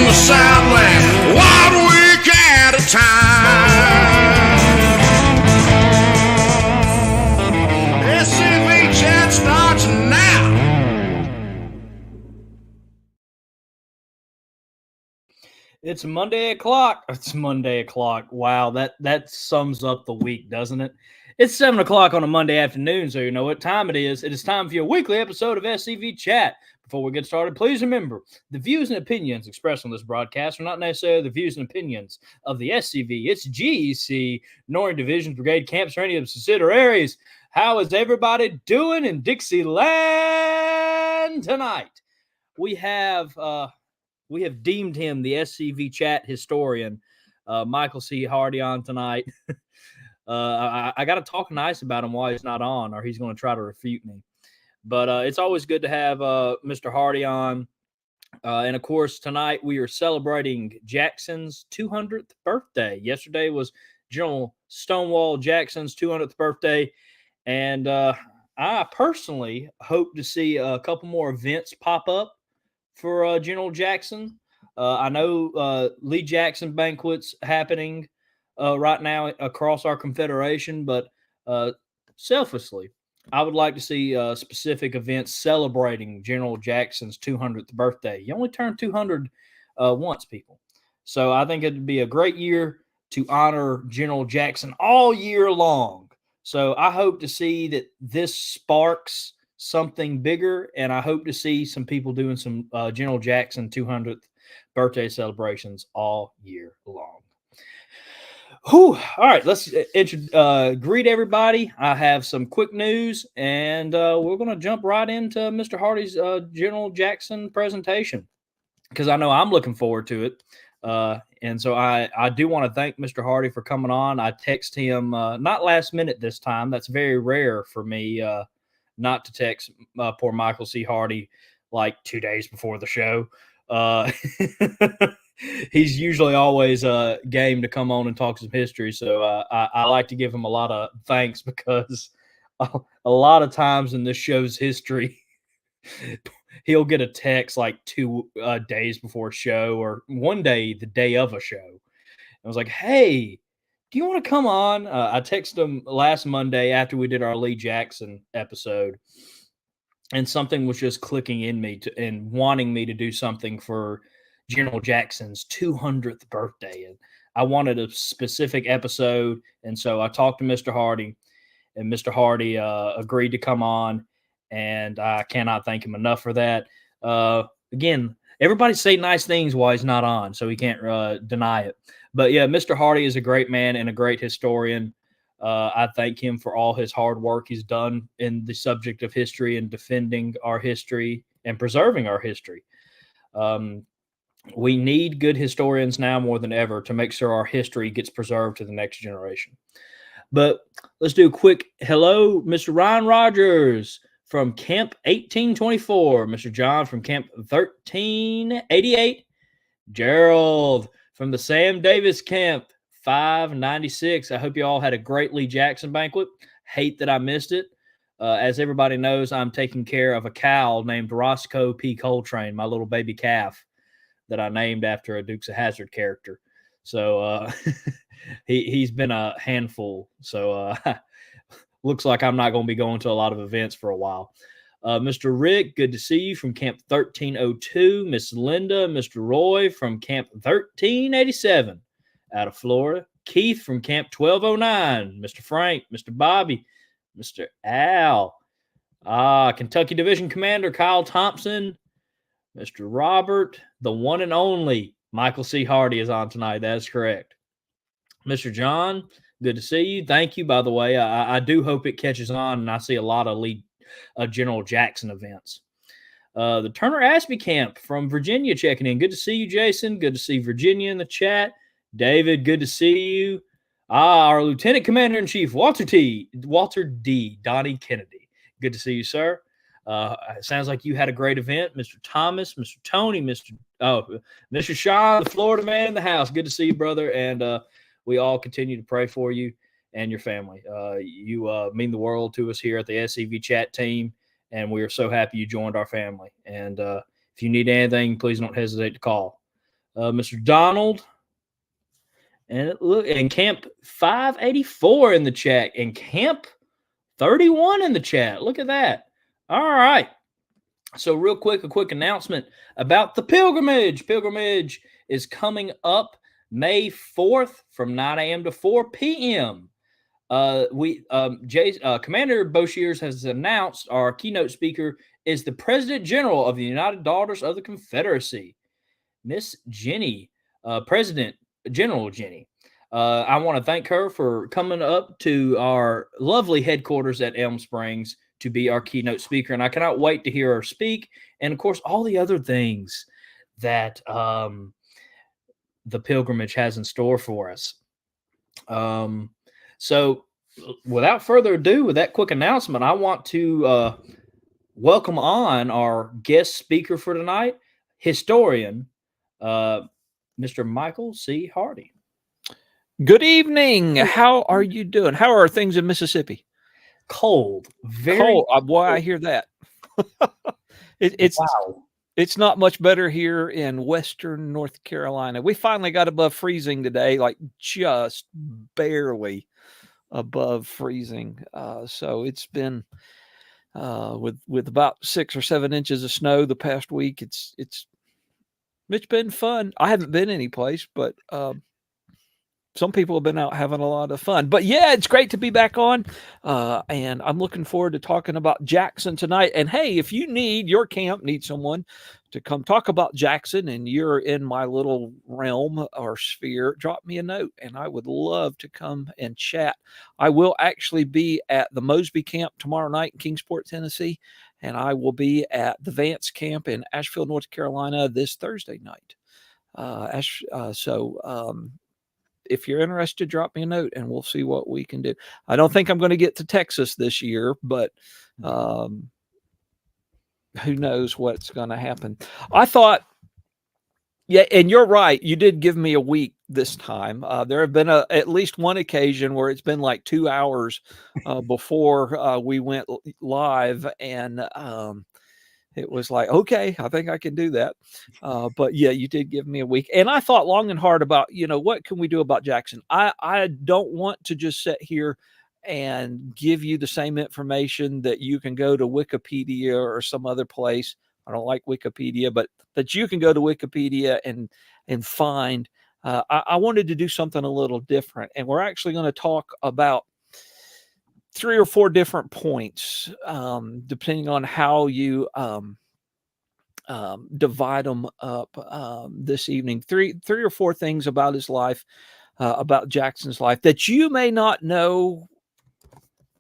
the Southland, 1 week at a time. SCV chat starts now. It's Monday o'clock. It's Monday o'clock. Wow, that sums up the week, doesn't it? It's 7 o'clock on a Monday afternoon, so you know what time it is. It is time for your weekly episode of SCV Chat. Before we get started, please remember, the views and opinions expressed on this broadcast are not necessarily the views and opinions of the SCV, its GEC, nor in Divisions, Brigade, Camps, or any of the subsidiaries. How is everybody doing in Dixieland tonight? We have deemed him the SCV Chat historian, Michael C. Hardy, on tonight. I got to talk nice about him while he's not on, or he's going to try to refute me. But it's always good to have Mr. Hardy on. And, of course, tonight we are celebrating Jackson's 200th birthday. Yesterday was General Stonewall Jackson's 200th birthday. And I personally hope to see a couple more events pop up for General Jackson. I know Lee Jackson banquets happening right now across our Confederation, but selfishly, I would like to see specific events celebrating General Jackson's 200th birthday. You only turn 200 once, people. So I think it'd be a great year to honor General Jackson all year long. So I hope to see that this sparks something bigger, and I hope to see some people doing some General Jackson 200th birthday celebrations all year long. Whew. All right, let's greet everybody. I have some quick news, and we're going to jump right into Mr. Hardy's General Jackson presentation, because I know I'm looking forward to it. And so I do want to thank Mr. Hardy for coming on. I text him, not last minute this time. That's very rare for me not to text poor Michael C. Hardy like 2 days before the show. He's usually always game to come on and talk some history. So I like to give him a lot of thanks, because a lot of times in this show's history, he'll get a text like 2 days before a show, or one day, the day of a show. I was like, hey, do you want to come on? I texted him last Monday after we did our Lee Jackson episode, and something was just clicking in me and wanting me to do something for General Jackson's 200th birthday. And I wanted a specific episode. And so I talked to Mr. Hardy, and Mr. Hardy agreed to come on. And I cannot thank him enough for that. Again, everybody say nice things while he's not on, so he can't deny it. But yeah, Mr. Hardy is a great man and a great historian. I thank him for all his hard work he's done in the subject of history and defending our history and preserving our history. We need good historians now more than ever to make sure our history gets preserved to the next generation. But let's do a quick hello, Mr. Ryan Rogers from Camp 1824, Mr. John from Camp 1388, Gerald from the Sam Davis Camp 596. I hope you all had a great Lee Jackson banquet. Hate that I missed it. As everybody knows, I'm taking care of a cow named Roscoe P. Coltrane, my little baby calf that I named after a Dukes of Hazzard character. So he's been a handful. So looks like I'm not going to be going to a lot of events for a while. Mr. Rick, good to see you from Camp 1302. Miss Linda, Mr. Roy from Camp 1387 out of Florida. Keith from Camp 1209. Mr. Frank, Mr. Bobby, Mr. Al. Kentucky Division Commander Kyle Thompson. Mr. Robert, the one and only Michael C. Hardy is on tonight. That's correct. Mr. John, good to see you. Thank you, by the way. I do hope it catches on, and I see a lot of General Jackson events. The Turner Ashby Camp from Virginia checking in. Good to see you, Jason. Good to see Virginia in the chat. David, good to see you. Our Lieutenant Commander-in-Chief, Walter D. Donnie Kennedy. Good to see you, sir. It sounds like you had a great event. Mr. Thomas, Mr. Tony, Mr. Sean, the Florida man in the house. Good to see you, brother. And we all continue to pray for you and your family. You mean the world to us here at the SCV Chat team, and we are so happy you joined our family. And if you need anything, please don't hesitate to call. Mr. Donald, and Camp 584 in the chat, and Camp 31 in the chat. Look at that. All right. So real quick, a quick announcement about the pilgrimage. Pilgrimage is coming up May 4th from 9 a.m. to 4 p.m. Commander Boshiers has announced our keynote speaker is the President General of the United Daughters of the Confederacy, Miss Jenny, President General Jenny. I want to thank her for coming up to our lovely headquarters at Elm Springs to be our keynote speaker, and I cannot wait to hear her speak, and of course, all the other things that the pilgrimage has in store for us. So, without further ado, with that quick announcement, I want to welcome on our guest speaker for tonight, historian, Mr. Michael C. Hardy. Good evening. How are you doing? How are things in Mississippi? Cold, very cold. cold. Boy, I hear that. It's not much better here in Western North Carolina. We finally got above freezing today, like just barely above freezing. So it's been with about 6 or 7 inches of snow the past week. It's been fun. I haven't been any place, but some people have been out having a lot of fun. But yeah, it's great to be back on. And I'm looking forward to talking about Jackson tonight. And hey, if you your camp needs someone to come talk about Jackson and you're in my little realm or sphere, drop me a note and I would love to come and chat. I will actually be at the Mosby camp tomorrow night in Kingsport, Tennessee. And I will be at the Vance camp in Asheville, North Carolina this Thursday night. If you're interested, drop me a note and we'll see what we can do. I don't think I'm going to get to Texas this year, but who knows what's going to happen. I thought, yeah, and you're right. You did give me a week this time. There have been at least one occasion where it's been like 2 hours before we went live, and it was like, okay, I think I can do that. But yeah, you did give me a week. And I thought long and hard about, what can we do about Jackson? I don't want to just sit here and give you the same information that you can go to Wikipedia or some other place. I don't like Wikipedia, but that you can go to Wikipedia and find. I wanted to do something a little different. And we're actually going to talk about 3 or 4 different points, depending on how you divide them up this evening. Three or 4 things about his life, about Jackson's life that you may not know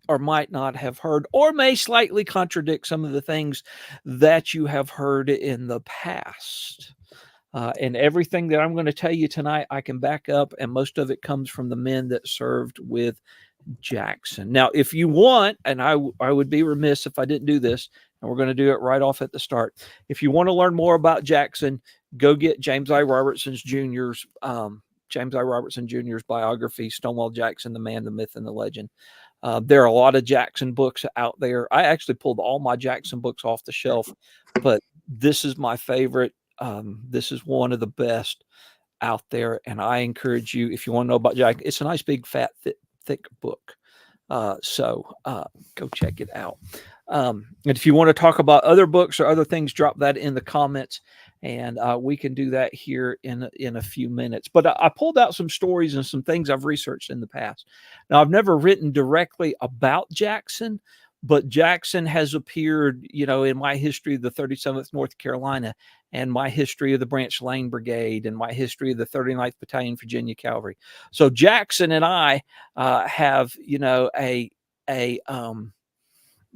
or might not have heard, or may slightly contradict some of the things that you have heard in the past. And everything that I'm going to tell you tonight, I can back up, and most of it comes from the men that served with Jackson. Now, if you want, and I would be remiss if I didn't do this, and we're going to do it right off at the start. If you want to learn more about Jackson, go get James I. Robertson Jr.'s biography, Stonewall Jackson, the Man, the Myth, and the Legend. There are a lot of Jackson books out there. I actually pulled all my Jackson books off the shelf, but this is my favorite. This is one of the best out there, and I encourage you, if you want to know about Jackson, it's a nice, big, fat, thick book. So go check it out. And if you want to talk about other books or other things, drop that in the comments, and we can do that here in a few minutes. But I pulled out some stories and some things I've researched in the past. Now, I've never written directly about Jackson, but Jackson has appeared, in my history of the 37th North Carolina, and my history of the Branch Lane Brigade, and my history of the 39th Battalion Virginia Cavalry. So Jackson and I have, a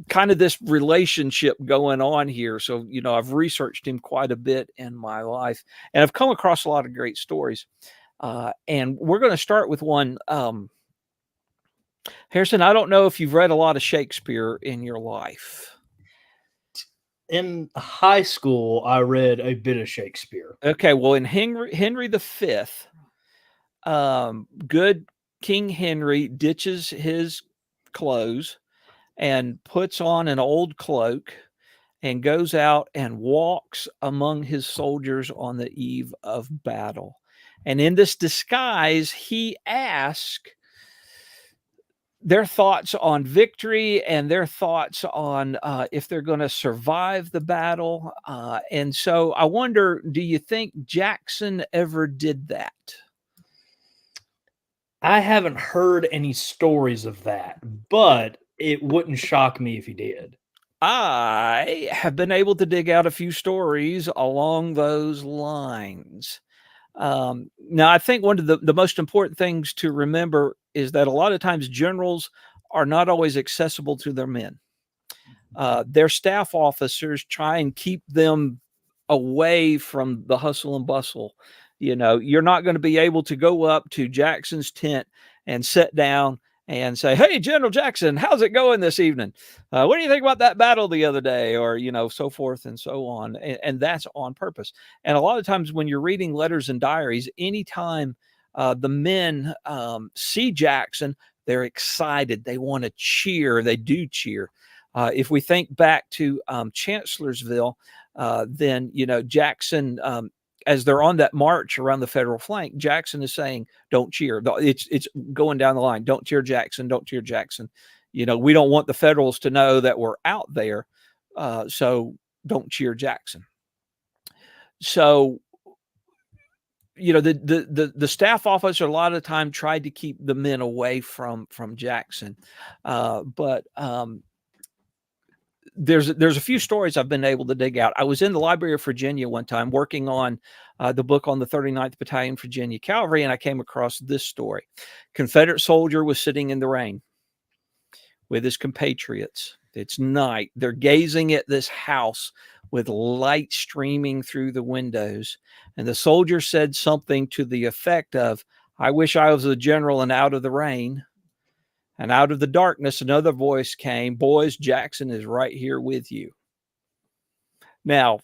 kind of this relationship going on here. So, I've researched him quite a bit in my life, and I've come across a lot of great stories. And we're going to start with one. Harrison, I don't know if you've read a lot of Shakespeare in your life. In high school, I read a bit of Shakespeare. Okay, well, in Henry V, good King Henry ditches his clothes and puts on an old cloak and goes out and walks among his soldiers on the eve of battle. And in this disguise, he asks their thoughts on victory and their thoughts on if they're going to survive the battle. And so I wonder, do you think Jackson ever did that? I haven't heard any stories of that, but it wouldn't shock me if he did. I have been able to dig out a few stories along those lines. Now, I think one of the most important things to remember is that a lot of times generals are not always accessible to their men. Their staff officers try and keep them away from the hustle and bustle. You know, you're not going to be able to go up to Jackson's tent and sit down and say, "Hey, General Jackson, how's it going this evening? What do you think about that battle the other day?" Or, you know, so forth and so on. And that's on purpose. And a lot of times when you're reading letters and diaries, anytime the men see Jackson, they're excited. They want to cheer. They do cheer. If we think back to Chancellorsville, then, you know, Jackson, as they're on that march around the federal flank, Jackson is saying, "Don't cheer." It's going down the line. "Don't cheer Jackson. Don't cheer Jackson." You know, we don't want the Federals to know that we're out there. So don't cheer Jackson. So, you know, the staff officer a lot of the time tried to keep the men away from Jackson. But there's a few stories I've been able to dig out. I was in the Library of Virginia one time working on the book on the 39th Battalion Virginia Cavalry, and I came across this story. Confederate soldier was sitting in the rain with his compatriots. It's night. They're gazing at this house with light streaming through the windows. And the soldier said something to the effect of, "I wish I was a general and out of the rain." And out of the darkness, another voice came, "Boys, Jackson is right here with you." Now,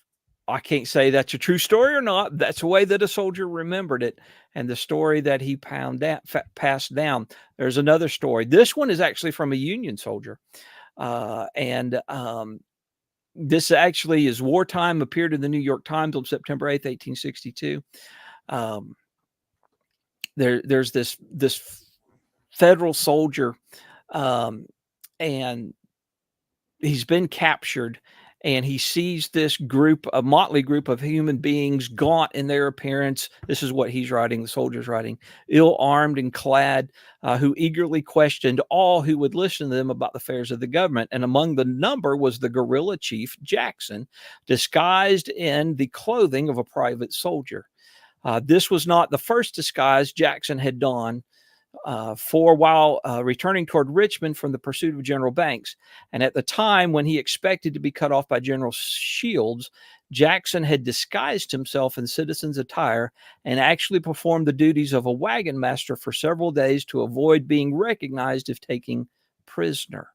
I can't say that's a true story or not. That's the way that a soldier remembered it, and the story that he passed down. There's another story. This one is actually from a Union soldier. This actually is wartime, appeared in the New York Times on September 8th, 1862. There's this Federal soldier, and he's been captured, and he sees this group, a motley group of human beings, gaunt in their appearance. This is what he's writing, the soldier's writing, ill-armed and clad, who eagerly questioned all who would listen to them about the affairs of the government. And among the number was the guerrilla chief Jackson, disguised in the clothing of a private soldier. This was not the first disguise Jackson had donned for while returning toward Richmond from the pursuit of General Banks. And at the time when he expected to be cut off by General Shields, Jackson had disguised himself in citizen's attire and actually performed the duties of a wagon master for several days to avoid being recognized if taken prisoner.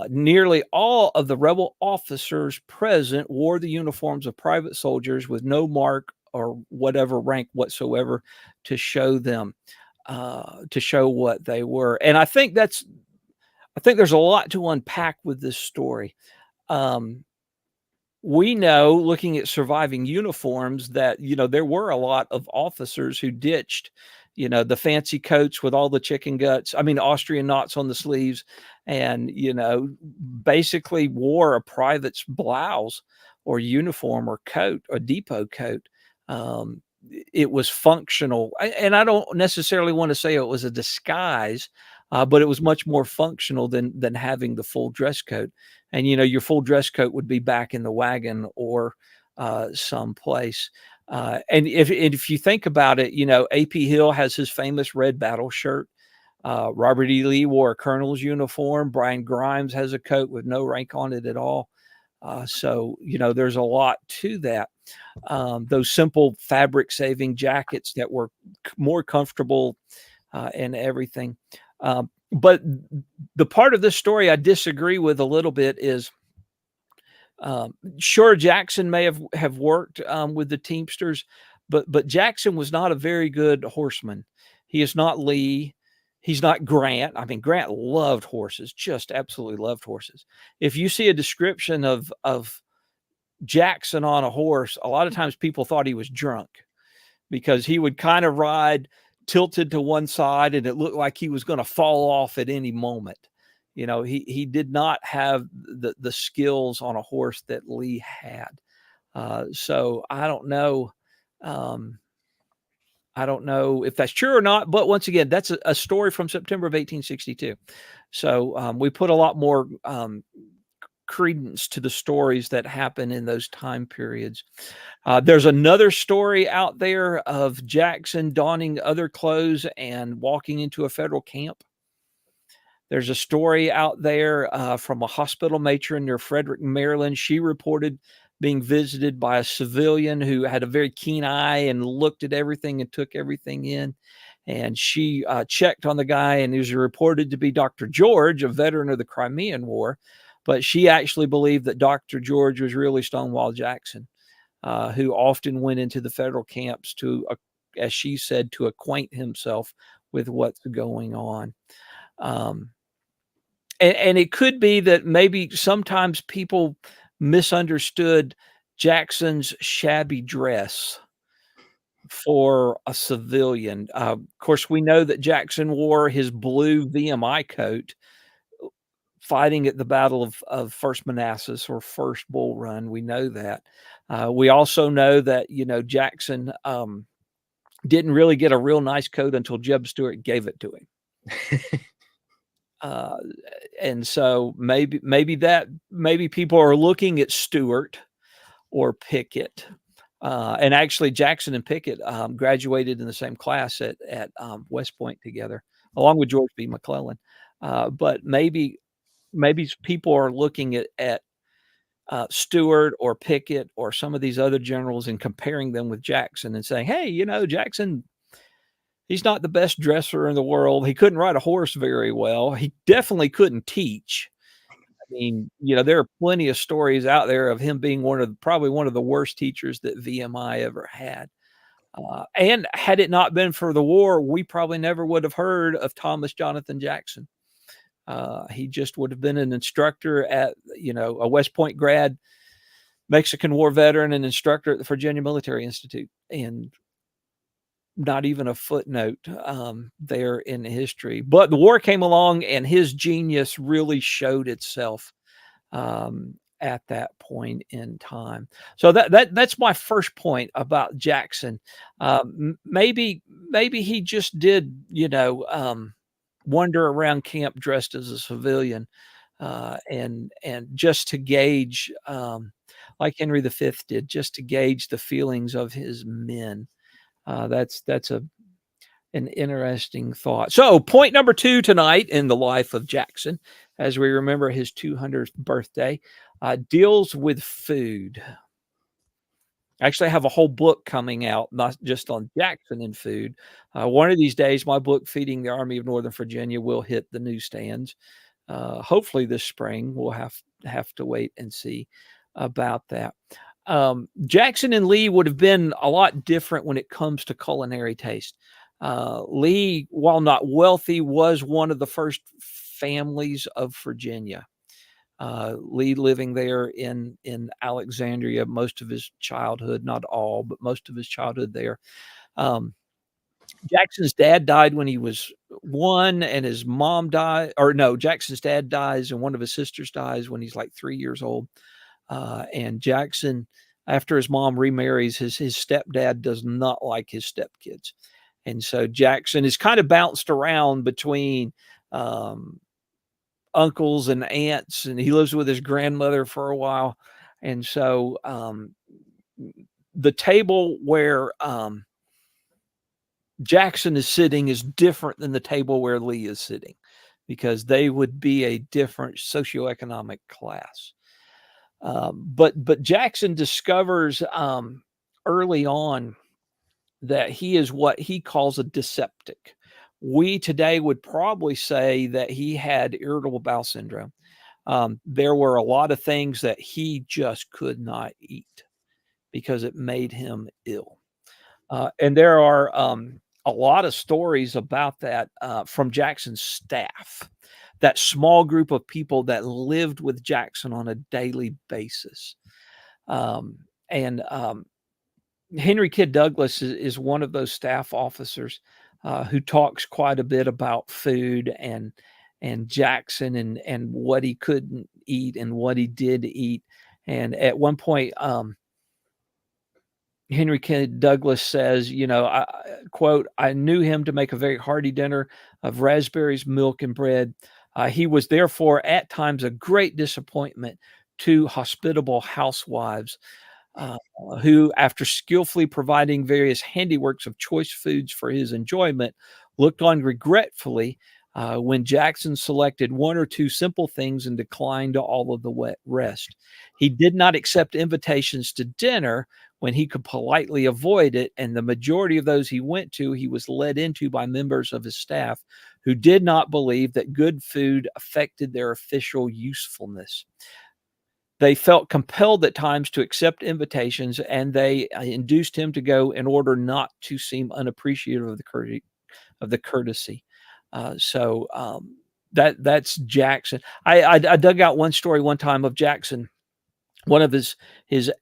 Nearly all of the rebel officers present wore the uniforms of private soldiers with no mark or whatever rank whatsoever to show them. To show what they were. And I think there's a lot to unpack with this story. We know, looking at surviving uniforms, that, you know, there were a lot of officers who ditched, you know, the fancy coats with all the chicken guts, Austrian knots on the sleeves, and, you know, basically wore a private's blouse or uniform or coat or depot coat. It was functional. And I don't necessarily want to say it was a disguise, but it was much more functional than having the full dress coat. And, you know, your full dress coat would be back in the wagon or someplace. And if you think about it, you know, A.P. Hill has his famous red battle shirt. Robert E. Lee wore a colonel's uniform. Brian Grimes has a coat with no rank on it at all. So, you know, there's a lot to that. Those simple fabric saving jackets that were more comfortable and everything. But the part of this story I disagree with a little bit is, sure, Jackson may have worked with the Teamsters, but Jackson was not a very good horseman. He is not Lee. He's not Grant. I mean, Grant loved horses, just absolutely loved horses. If you see a description of Jackson on a horse, a lot of times people thought he was drunk because he would kind of ride tilted to one side and it looked like he was going to fall off at any moment. You know, he did not have the skills on a horse that Lee had. So I don't know. I don't know if that's true or not, but once again, that's a story from September of 1862. So we put a lot more credence to the stories that happen in those time periods. There's another story out there of Jackson donning other clothes and walking into a federal camp. There's a story out there from a hospital matron near Frederick, Maryland. She reported being visited by a civilian who had a very keen eye and looked at everything and took everything in. And she checked on the guy, and he was reported to be Dr. George, a veteran of the Crimean War. But she actually believed that Dr. George was really Stonewall Jackson, who often went into the federal camps to, as she said, to acquaint himself with what's going on. And it could be that maybe sometimes people misunderstood Jackson's shabby dress for a civilian. Of course, we know that Jackson wore his blue VMI coat fighting at the Battle of First Manassas or First Bull Run. We know that. We also know that, you know, Jackson didn't really get a real nice coat until Jeb Stuart gave it to him. And so maybe people are looking at Stewart or Pickett. And actually Jackson and Pickett graduated in the same class at West Point together, along with George B. McClellan. But maybe people are looking at Stewart or Pickett or some of these other generals and comparing them with Jackson and saying, hey, you know, Jackson, he's not the best dresser in the world. He couldn't ride a horse very well. He definitely couldn't teach. I mean, you know, there are plenty of stories out there of him being probably one of the worst teachers that VMI ever had. And had it not been for the war, we probably never would have heard of Thomas Jonathan Jackson. He just would have been an instructor at, you know, a West Point grad, Mexican War veteran, and instructor at the Virginia Military Institute, and not even a footnote there in history. But the war came along and his genius really showed itself at that point in time. So that's my first point about Jackson. Maybe he just did, you know, wander around camp dressed as a civilian and just to gauge, like Henry V did, just to gauge the feelings of his men. That's an interesting thought. So point number 2 tonight in the life of Jackson, as we remember his 200th birthday, deals with food. Actually, I have a whole book coming out, not just on Jackson and food. One of these days, my book, Feeding the Army of Northern Virginia, will hit the newsstands. Hopefully this spring. We'll have to wait and see about that. Jackson and Lee would have been a lot different when it comes to culinary taste. Lee, while not wealthy, was one of the first families of Virginia. Lee living there in Alexandria most of his childhood, not all, but most of his childhood there. Jackson's dad died when he was 1, and his mom died, or no, Jackson's dad dies and one of his sisters dies when he's like 3 years old. And Jackson, after his mom remarries, his stepdad does not like his stepkids. And so Jackson is kind of bounced around between uncles and aunts, and he lives with his grandmother for a while. And so the table where Jackson is sitting is different than the table where Lee is sitting, because they would be a different socioeconomic class. But Jackson discovers early on that he is what he calls a dyspeptic. We today would probably say that he had irritable bowel syndrome. There were a lot of things that he just could not eat because it made him ill. And there are a lot of stories about that from Jackson's staff, that small group of people that lived with Jackson on a daily basis. And Henry Kidd Douglas is one of those staff officers who talks quite a bit about food and Jackson and what he couldn't eat and what he did eat. And at one point, Henry Kidd Douglas says, quote, "I knew him to make a very hearty dinner of raspberries, milk, and bread. He was therefore at times a great disappointment to hospitable housewives, who, after skillfully providing various handiworks of choice foods for his enjoyment, looked on regretfully when Jackson selected one or two simple things and declined all of the rest. He did not accept invitations to dinner when he could politely avoid it, and the majority of those he went to, he was led into by members of his staff who did not believe that good food affected their official usefulness. They felt compelled at times to accept invitations, and they induced him to go in order not to seem unappreciative of the courtesy." That's Jackson. I dug out one story one time of Jackson. One of his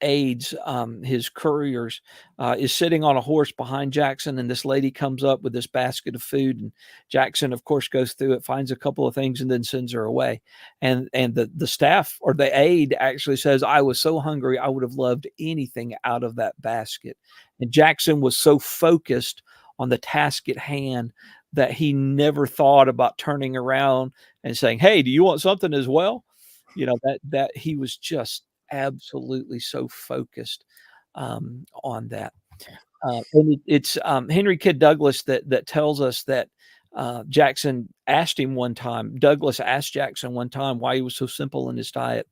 aides, his couriers, is sitting on a horse behind Jackson, and this lady comes up with this basket of food, and Jackson, of course, goes through it, finds a couple of things, and then sends her away. And the staff or the aide actually says, "I was so hungry, I would have loved anything out of that basket." And Jackson was so focused on the task at hand that he never thought about turning around and saying, "Hey, do you want something as well?" That he was just absolutely so focused on that. And it's Henry Kidd Douglas that tells us that Jackson asked him one time. Douglas asked Jackson one time why he was so simple in his diet,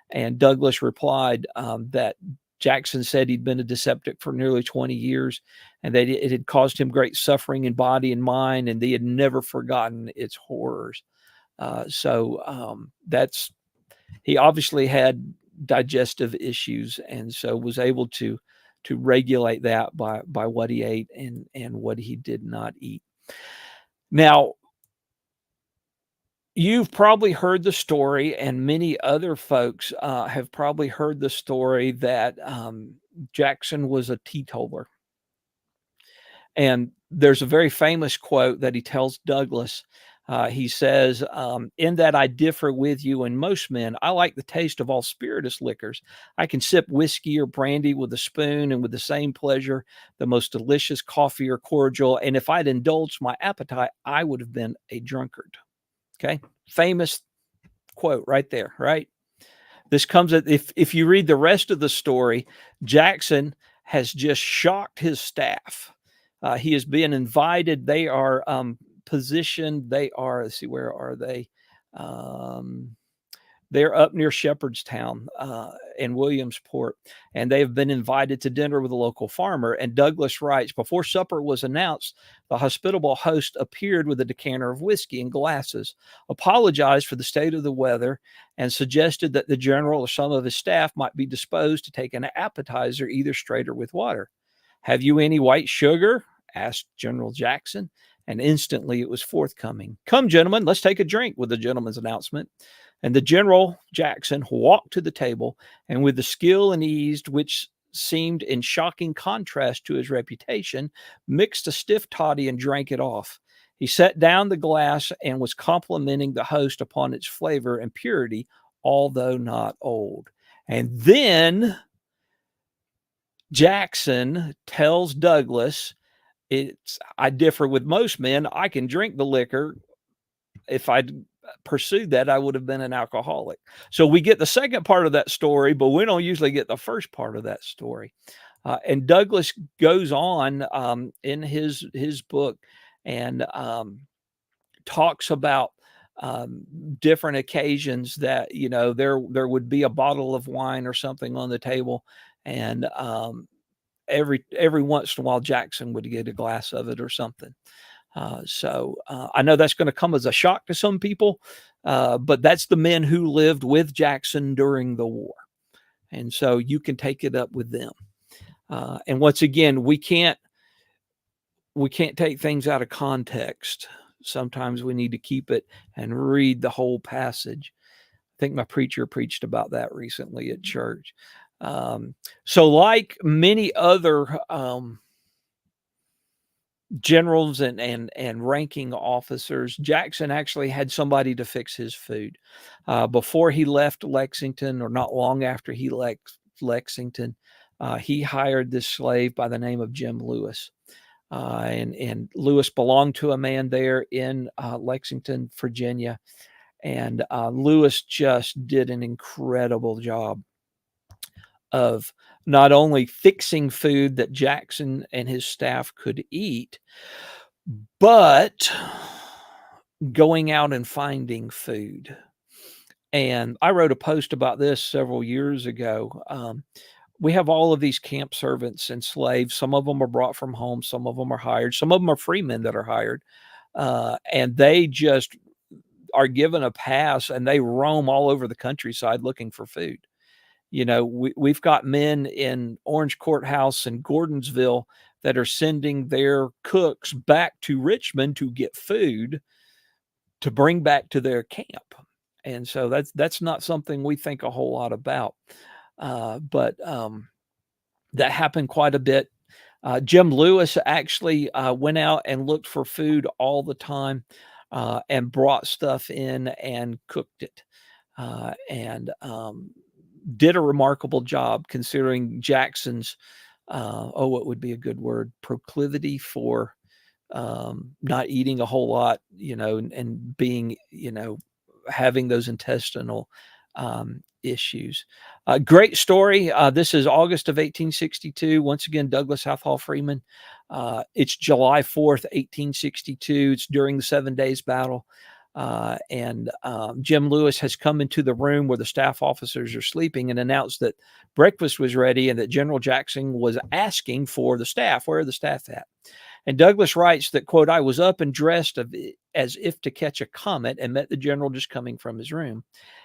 and Douglas replied that Jackson said he'd been a dyspeptic for nearly 20 years, and that it had caused him great suffering in body and mind, and they had never forgotten its horrors. He obviously had digestive issues, and so was able to regulate that by what he ate and what he did not eat. Now, you've probably heard the story, and many other folks have probably heard the story that Jackson was a teetotaler. And there's a very famous quote that he tells Douglas. He says, "In that I differ with you and most men. I like the taste of all spirituous liquors. I can sip whiskey or brandy with a spoon, and with the same pleasure, the most delicious coffee or cordial. And if I'd indulged my appetite, I would have been a drunkard." Okay. Famous quote right there, right? This comes at, if you read the rest of the story, Jackson has just shocked his staff. He is being invited. They are positioned. They are, let's see, where are they? They're up near Shepherdstown in Williamsport, and they've been invited to dinner with a local farmer. And Douglas writes, "Before supper was announced, the hospitable host appeared with a decanter of whiskey and glasses, apologized for the state of the weather, and suggested that the general or some of his staff might be disposed to take an appetizer, either straight or with water. 'Have you any white sugar?' asked General Jackson, and instantly it was forthcoming. 'Come, gentlemen, let's take a drink,' with the gentleman's announcement. And the General Jackson walked to the table, and with the skill and ease which seemed in shocking contrast to his reputation, mixed a stiff toddy and drank it off. He set down the glass and was complimenting the host upon its flavor and purity, although not old. And then Jackson tells Douglas, I differ with most men. I can drink the liquor. If I'd pursued that, I would have been an alcoholic." So we get the second part of that story, but we don't usually get the first part of that story. And Douglas goes on in his book and talks about different occasions that, there would be a bottle of wine or something on the table, and every once in a while Jackson would get a glass of it or something. I know that's going to come as a shock to some people, but that's the men who lived with Jackson during the war. And so you can take it up with them. And once again, we can't we can't take things out of context. Sometimes we need to keep it and read the whole passage. I think my preacher preached about that recently at church. So like many other generals and ranking officers, Jackson actually had somebody to fix his food. Before he left Lexington, or not long after he left Lexington, he hired this slave by the name of Jim Lewis. And Lewis belonged to a man there in Lexington, Virginia. And Lewis just did an incredible job of not only fixing food that Jackson and his staff could eat, but going out and finding food. And I wrote a post about this several years ago. We have all of these camp servants and slaves. Some of them are brought from home. Some of them are hired. Some of them are freemen that are hired. And they just are given a pass and they roam all over the countryside looking for food. You know, we've got men in Orange Courthouse and Gordonsville that are sending their cooks back to Richmond to get food to bring back to their camp. And so that's not something we think a whole lot about. But that happened quite a bit. Jim Lewis actually went out and looked for food all the time and brought stuff in and cooked it. And did a remarkable job considering Jackson's, what would be a good word, proclivity for not eating a whole lot, you know, and being, you know, having those intestinal issues. Great story. This is August of 1862. Once again, Douglas Southall Freeman. It's July 4th, 1862. It's during the 7 Days Battle. And Jim Lewis has come into the room where the staff officers are sleeping and announced that breakfast was ready and that General Jackson was asking for the staff. Where are the staff at? And Douglas writes that, quote, I was up and dressed as if to catch a comet and met the general just coming from his room.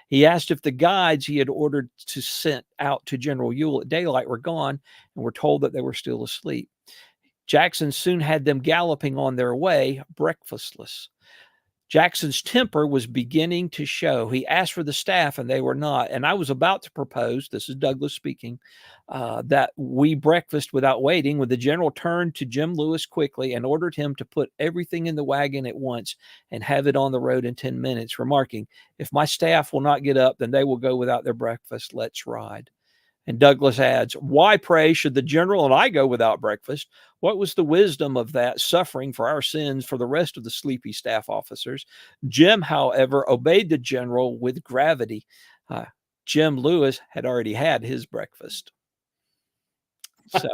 He asked if the guides he had ordered to send out to General Ewell at daylight were gone and were told that they were still asleep. Jackson soon had them galloping on their way, breakfastless. Jackson's temper was beginning to show. He asked for the staff and they were not. And I was about to propose, this is Douglas speaking, that we breakfast without waiting, when the general turned to Jim Lewis quickly and ordered him to put everything in the wagon at once and have it on the road in 10 minutes, remarking, if my staff will not get up, then they will go without their breakfast. Let's ride. And Douglas adds, why, pray, should the general and I go without breakfast? What was the wisdom of that, suffering for our sins for the rest of the sleepy staff officers? Jim, however, obeyed the general with gravity. Jim Lewis had already had his breakfast. So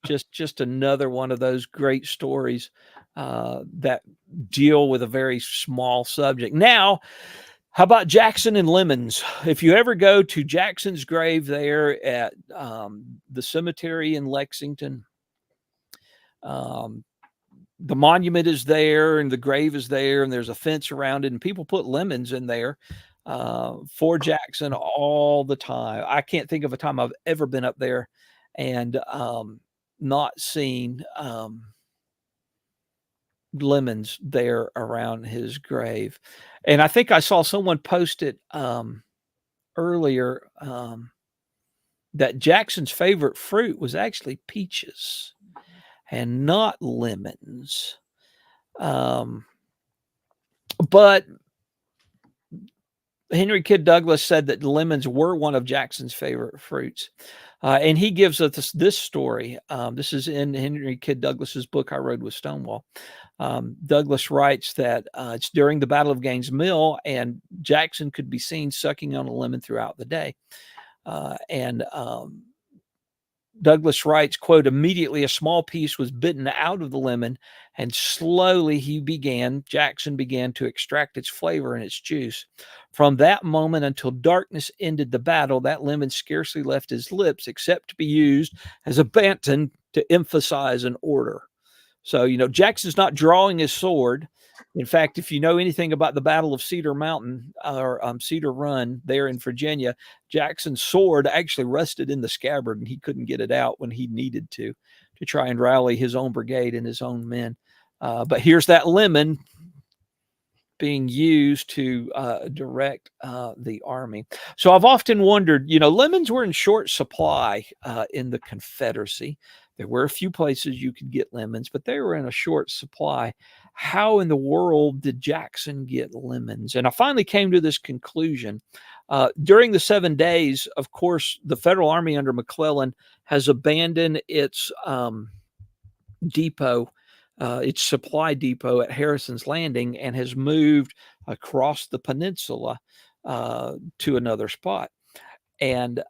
just another one of those great stories that deal with a very small subject. Now, how about Jackson and Lemons? If you ever go to Jackson's grave there at the cemetery in Lexington, the monument is there and the grave is there and there's a fence around it and people put lemons in there for Jackson all the time. I can't think of a time I've ever been up there and not seen lemons there around his grave. And I think I saw someone post it earlier that Jackson's favorite fruit was actually peaches and not lemons. But Henry Kidd Douglas said that lemons were one of Jackson's favorite fruits. And he gives us this story. This is in Henry Kidd Douglas's book, I Rode with Stonewall. Douglas writes that it's during the Battle of Gaines' Mill, and Jackson could be seen sucking on a lemon throughout the day. Douglas writes, quote, immediately a small piece was bitten out of the lemon, and slowly Jackson began to extract its flavor and its juice. From that moment until darkness ended the battle, that lemon scarcely left his lips except to be used as a banton to emphasize an order. So, you know, Jackson's not drawing his sword. In fact, if you know anything about the Battle of Cedar Mountain or Cedar Run there in Virginia, Jackson's sword actually rusted in the scabbard, and he couldn't get it out when he needed to try and rally his own brigade and his own men. But here's that lemon being used to direct the army. So I've often wondered, lemons were in short supply in the Confederacy. There were a few places you could get lemons, but they were in a short supply. How in the world did Jackson get lemons? And I finally came to this conclusion. During the 7 days, of course, the Federal Army under McClellan has abandoned its depot, its supply depot at Harrison's Landing, and has moved across the peninsula to another spot. And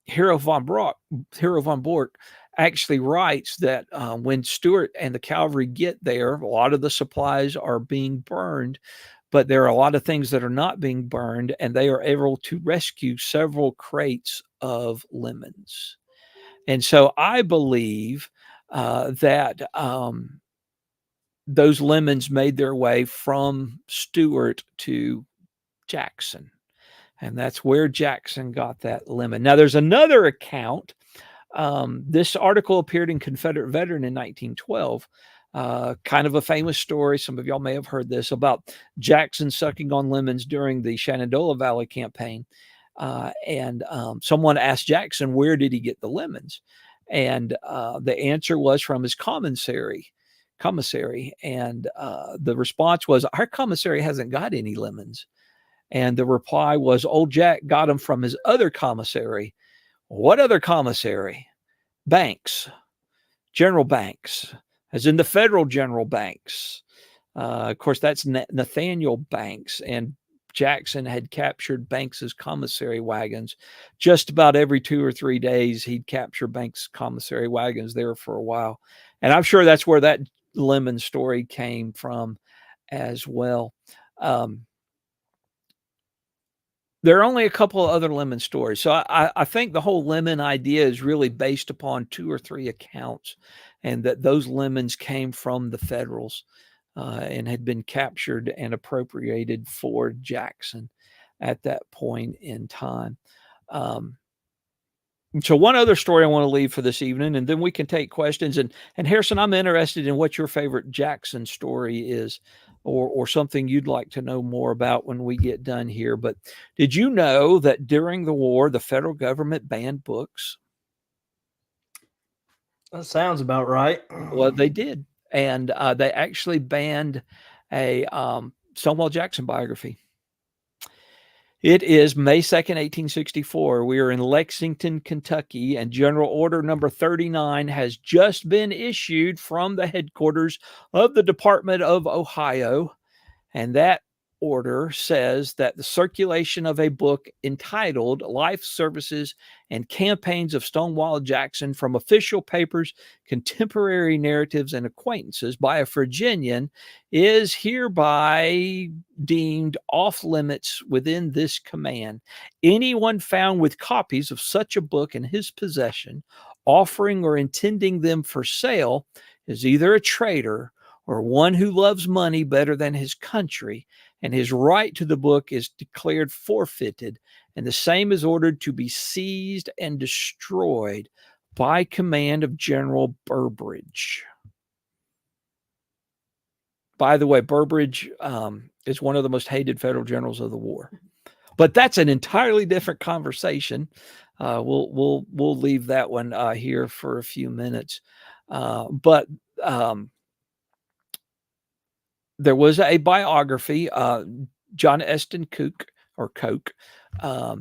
Hero von Bork actually writes that when Stuart and the cavalry get there, a lot of the supplies are being burned, but there are a lot of things that are not being burned, and they are able to rescue several crates of lemons. And so I believe that those lemons made their way from Stuart to Jackson. And that's where Jackson got that lemon. Now, there's another account. This article appeared in Confederate Veteran in 1912. Kind of a famous story. Some of y'all may have heard this about Jackson sucking on lemons during the Shenandoah Valley campaign. And someone asked Jackson, where did he get the lemons? And the answer was from his commissary. And the response was, our commissary hasn't got any lemons. And the reply was, old Jack got them from his other commissary. What other commissary? Banks. General Banks, as in the federal General Banks. Of course, that's Nathaniel Banks. And Jackson had captured Banks's commissary wagons. Just about every 2 or 3 days, he'd capture Banks' commissary wagons there for a while. And I'm sure that's where that lemon story came from as well. There are only a couple of other lemon stories. So I think the whole lemon idea is really based upon 2 or 3 accounts, and that those lemons came from the Federals and had been captured and appropriated for Jackson at that point in time. So one other story I want to leave for this evening, and then we can take questions. And Harrison, I'm interested in what your favorite Jackson story is, or something you'd like to know more about when we get done here. But did you know that during the war, the federal government banned books? That sounds about right. Well, they did. And they actually banned a Stonewall Jackson biography. It is May 2nd, 1864. We are in Lexington, Kentucky, and General Order number 39 has just been issued from the headquarters of the Department of Ohio. And that order says that the circulation of a book entitled Life, Services, and Campaigns of Stonewall Jackson from Official Papers, Contemporary Narratives, and Acquaintances by a Virginian is hereby deemed off limits within this command. Anyone found with copies of such a book in his possession, offering or intending them for sale, is either a traitor or one who loves money better than his country, and his right to the book is declared forfeited, and the same is ordered to be seized and destroyed by command of General Burbridge. By the way, Burbridge is one of the most hated federal generals of the war. But that's an entirely different conversation. We'll leave that one here for a few minutes. But there was a biography. John Eston Coke, a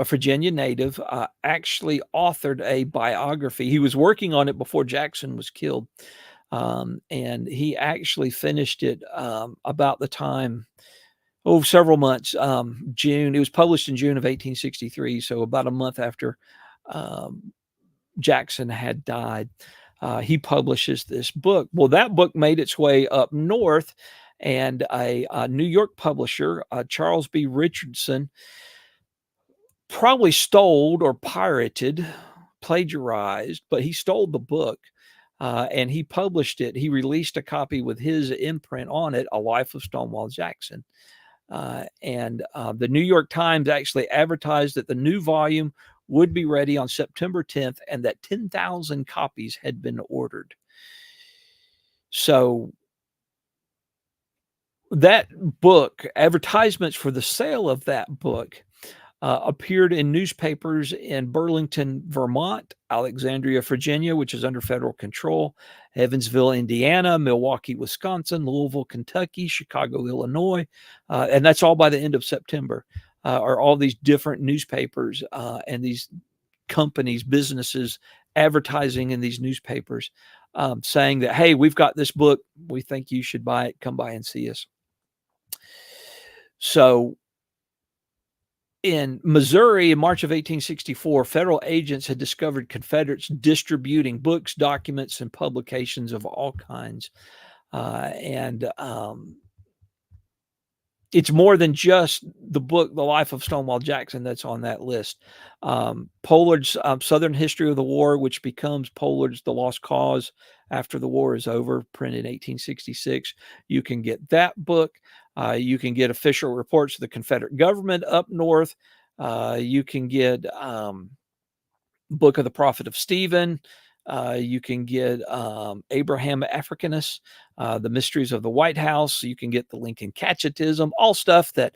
Virginia native, actually authored a biography. He was working on it before Jackson was killed. And he actually finished it about the time, several months, June. It was published in June of 1863, so about a month after Jackson had died. He publishes this book. Well, that book made its way up north, and a New York publisher, Charles B. Richardson, probably stole or pirated, plagiarized, but he stole the book and he published it. He released a copy with his imprint on it, A Life of Stonewall Jackson. And the New York Times actually advertised that the new volume would be ready on September 10th and that 10,000 copies had been ordered. So that book, advertisements for the sale of that book, appeared in newspapers in Burlington, Vermont, Alexandria, Virginia, which is under federal control, Evansville, Indiana, Milwaukee, Wisconsin, Louisville, Kentucky, Chicago, Illinois, and that's all by the end of September. Are all these different newspapers and these companies, businesses advertising in these newspapers, saying that, hey, we've got this book. We think you should buy it. Come by and see us. So in Missouri, in March of 1864, federal agents had discovered Confederates distributing books, documents, and publications of all kinds. It's more than just the book, The Life of Stonewall Jackson, that's on that list. Pollard's Southern History of the War, which becomes Pollard's The Lost Cause after the war is over, printed in 1866. You can get that book. You can get official reports of the Confederate government up north. You can get Book of the Prophet of Stephen. You can get Abraham Africanus, The Mysteries of the White House. You can get the Lincoln Catechism, all stuff that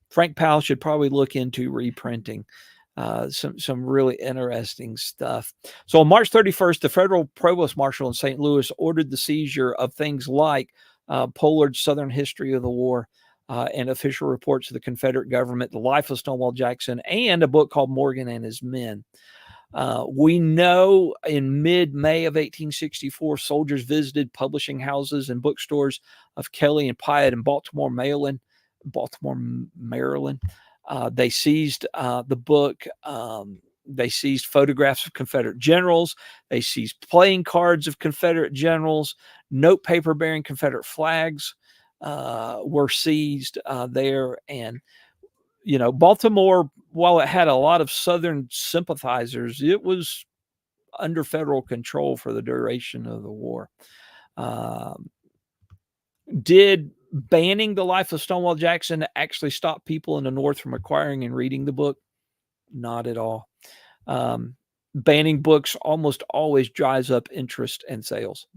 Frank Powell should probably look into reprinting. Some really interesting stuff. So on March 31st, the federal provost marshal in St. Louis ordered the seizure of things like Pollard's Southern History of the War and official reports of the Confederate government, The Life of Stonewall Jackson, and a book called Morgan and His Men. We know in mid-May of 1864, soldiers visited publishing houses and bookstores of Kelly and Pyatt in Baltimore, Maryland. They seized the book. They seized photographs of Confederate generals. They seized playing cards of Confederate generals. Note paper bearing Confederate flags were seized there. And Baltimore, while it had a lot of Southern sympathizers, it was under federal control for the duration of the war. Did banning The Life of Stonewall Jackson actually stop people in the North from acquiring and reading the book? Not at all. Banning books almost always drives up interest and sales.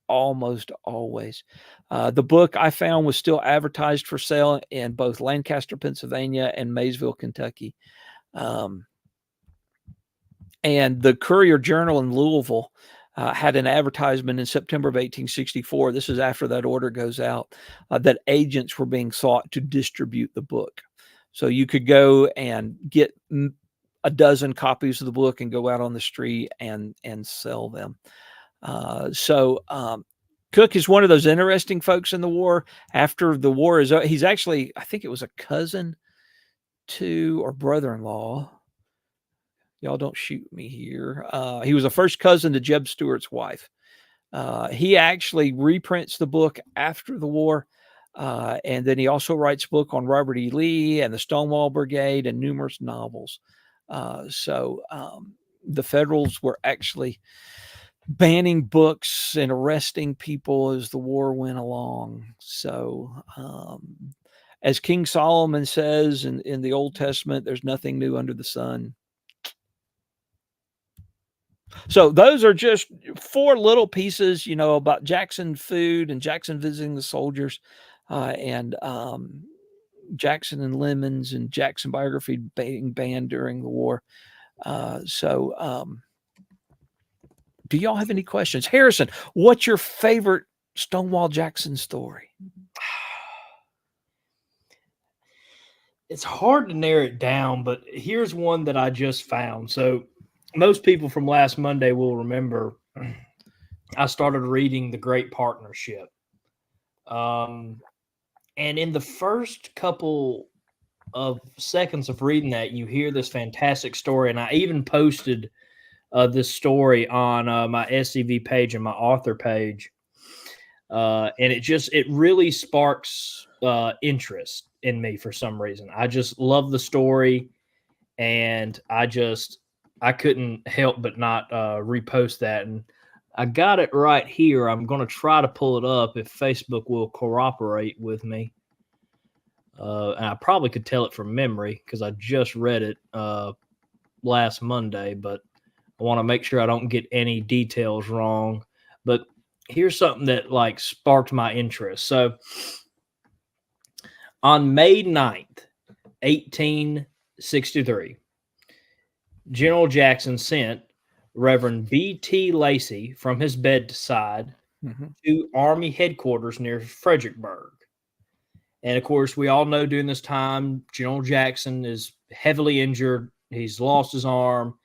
Almost always. The book I found was still advertised for sale in both Lancaster, Pennsylvania and Maysville, Kentucky. And the Courier Journal in Louisville had an advertisement in September of 1864. This is after that order goes out, that agents were being sought to distribute the book. So you could go and get a dozen copies of the book and go out on the street and sell them. Cook is one of those interesting folks in the war. After the war is over, he's actually, I think it was a cousin to or brother-in-law. Y'all don't shoot me here. He was a first cousin to Jeb Stuart's wife. He actually reprints the book after the war. And then he also writes a book on Robert E. Lee and the Stonewall Brigade and numerous novels. The Federals were actually banning books and arresting people as the war went along. So, as King Solomon says in the Old Testament, there's nothing new under the sun. So those are just 4 little pieces, about Jackson food and Jackson visiting the soldiers, and Jackson and lemons and Jackson biography being banned during the war. Do y'all have any questions? Harrison, what's your favorite Stonewall Jackson story? It's hard to narrow it down, but here's one that I just found. So most people from last Monday will remember I started reading The Great Partnership. And in the first couple of seconds of reading that, you hear this fantastic story. And I even posted this story on my SCV page and my author page. And it really sparks interest in me for some reason. I just love the story, and I couldn't help but not repost that. And I got it right here. I'm going to try to pull it up if Facebook will cooperate with me. And I probably could tell it from memory because I just read it last Monday, but I want to make sure I don't get any details wrong. But here's something that like sparked my interest. So on May 9th, 1863, General Jackson sent Reverend B.T. Lacey from his bedside to Army headquarters near Fredericksburg. And of course, we all know during this time, General Jackson is heavily injured. He's lost his arm,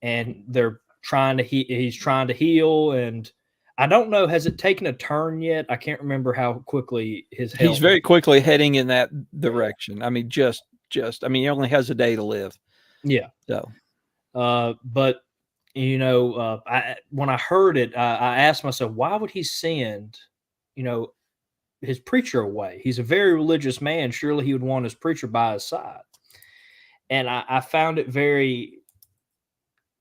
and they're trying to he's trying to heal. And I don't know, has it taken a turn yet? I can't remember how quickly his health. He's very quickly heading in that direction. I mean, I mean, he only has a day to live. Yeah. So, but you know, when I heard it, I asked myself, why would he send, you know, his preacher away? He's a very religious man. Surely he would want his preacher by his side. And I found it very,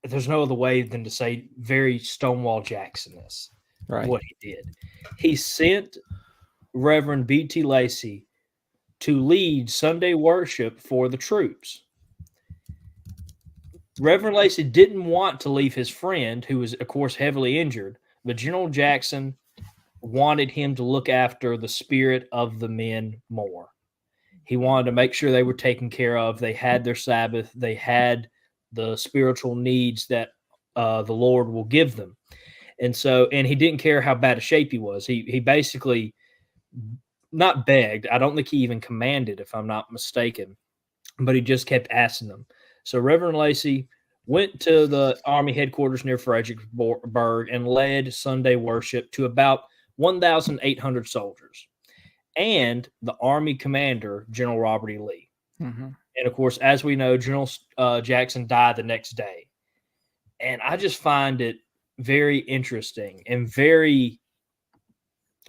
there's no other way than to say very Stonewall Jackson-ness, right. What he did. He sent Reverend B.T. Lacey to lead Sunday worship for the troops. Reverend Lacey didn't want to leave his friend, who was, of course, heavily injured, but General Jackson wanted him to look after the spirit of the men more. He wanted to make sure they were taken care of. They had their Sabbath. They had the spiritual needs that the Lord will give them. And so, and he didn't care how bad a shape he was. He basically not begged. I don't think he even commanded, if I'm not mistaken, but he just kept asking them. So Reverend Lacey went to the Army headquarters near Fredericksburg and led Sunday worship to about 1,800 soldiers and the Army commander, General Robert E. Lee. And of course, as we know, General Jackson died the next day. And I just find it very interesting and very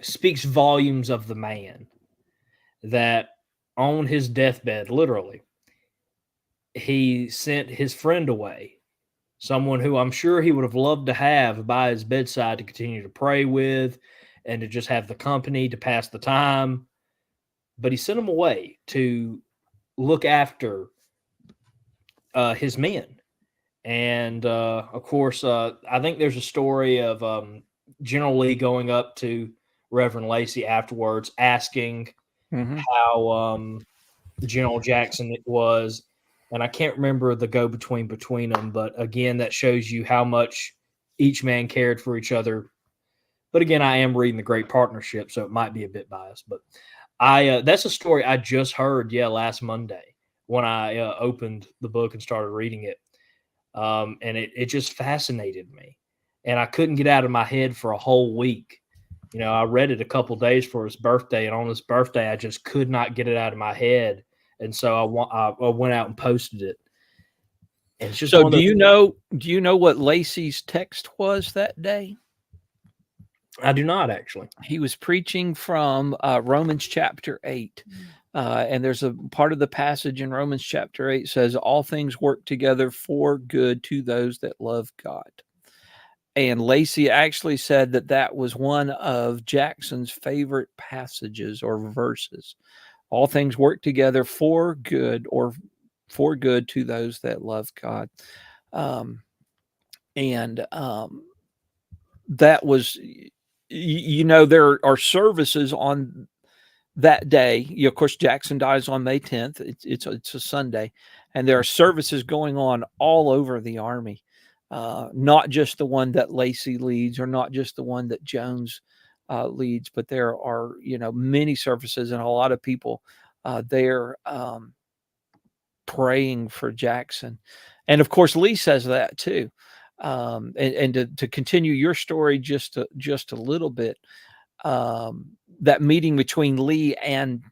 speaks volumes of the man that on his deathbed, literally, he sent his friend away, someone who I'm sure he would have loved to have by his bedside to continue to pray with and to just have the company to pass the time. But he sent him away to look after his men. And of course, I think there's a story of General Lee going up to Reverend Lacey afterwards, asking how General Jackson was. And I can't remember the go-between between them, but again, that shows you how much each man cared for each other. But again, I am reading The Great Partnership, so it might be a bit biased. But that's a story I just heard, last Monday when I opened the book and started reading it. And it just fascinated me. And I couldn't get out of my head for a whole week. You know, I read it a couple days for his birthday, and on his birthday, I just could not get it out of my head. And so I went out and posted it. And it's just so do you know what Lacey's text was that day? I do not, actually. He was preaching from Romans chapter 8. And there's a part of the passage in Romans chapter 8 says, all things work together for good to those that love God. And Lacey actually said that was one of Jackson's favorite passages or verses. All things work together for good to those that love God. That was, there are services on that day. Of course, Jackson dies on May 10th. It's a Sunday, and there are services going on all over the Army, not just the one that Lacey leads or not just the one that Jones leads, but there are, many services and a lot of people there praying for Jackson. And of course, Lee says that too. And to continue your story just a little bit, that meeting between Lee and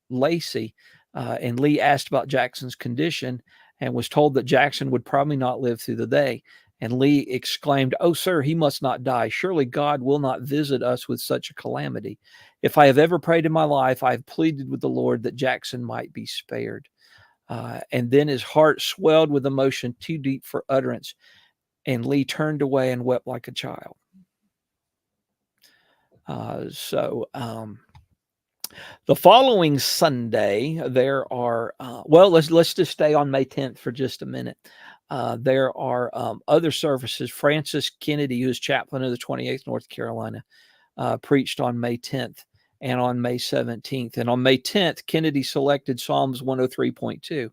Lacey, and Lee asked about Jackson's condition and was told that Jackson would probably not live through the day. And Lee exclaimed, "Oh, sir, he must not die. Surely God will not visit us with such a calamity. If I have ever prayed in my life, I have pleaded with the Lord that Jackson might be spared." And then his heart swelled with emotion too deep for utterance, and Lee turned away and wept like a child. The following Sunday, there are let's just stay on May 10th for just a minute. There are other services. Francis Kennedy, who is chaplain of the 28th North Carolina, preached on May 10th and on May 17th. And on May 10th, Kennedy selected Psalms 103.2,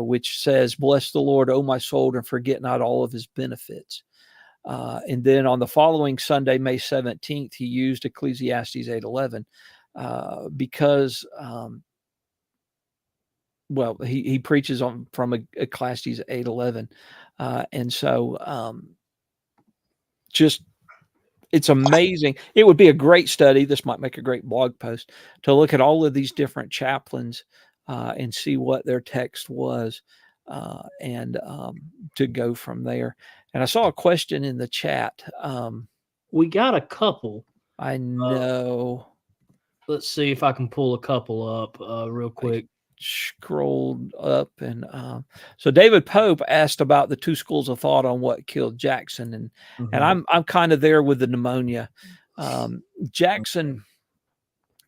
which says, "Bless the Lord, O my soul, and forget not all of his benefits." And then on the following Sunday, May 17th, he used Ecclesiastes 8:11 because he preaches from Ecclesiastes 8:11, and so just it's amazing. It would be a great study. This might make a great blog post to look at all of these different chaplains and see what their text was, and to go from there. And I saw a question in the chat. We got a couple. I know. Let's see if I can pull a couple up real quick. Scrolled up, and so David Pope asked about the two schools of thought on what killed Jackson, and I'm kind of there with the pneumonia. Jackson,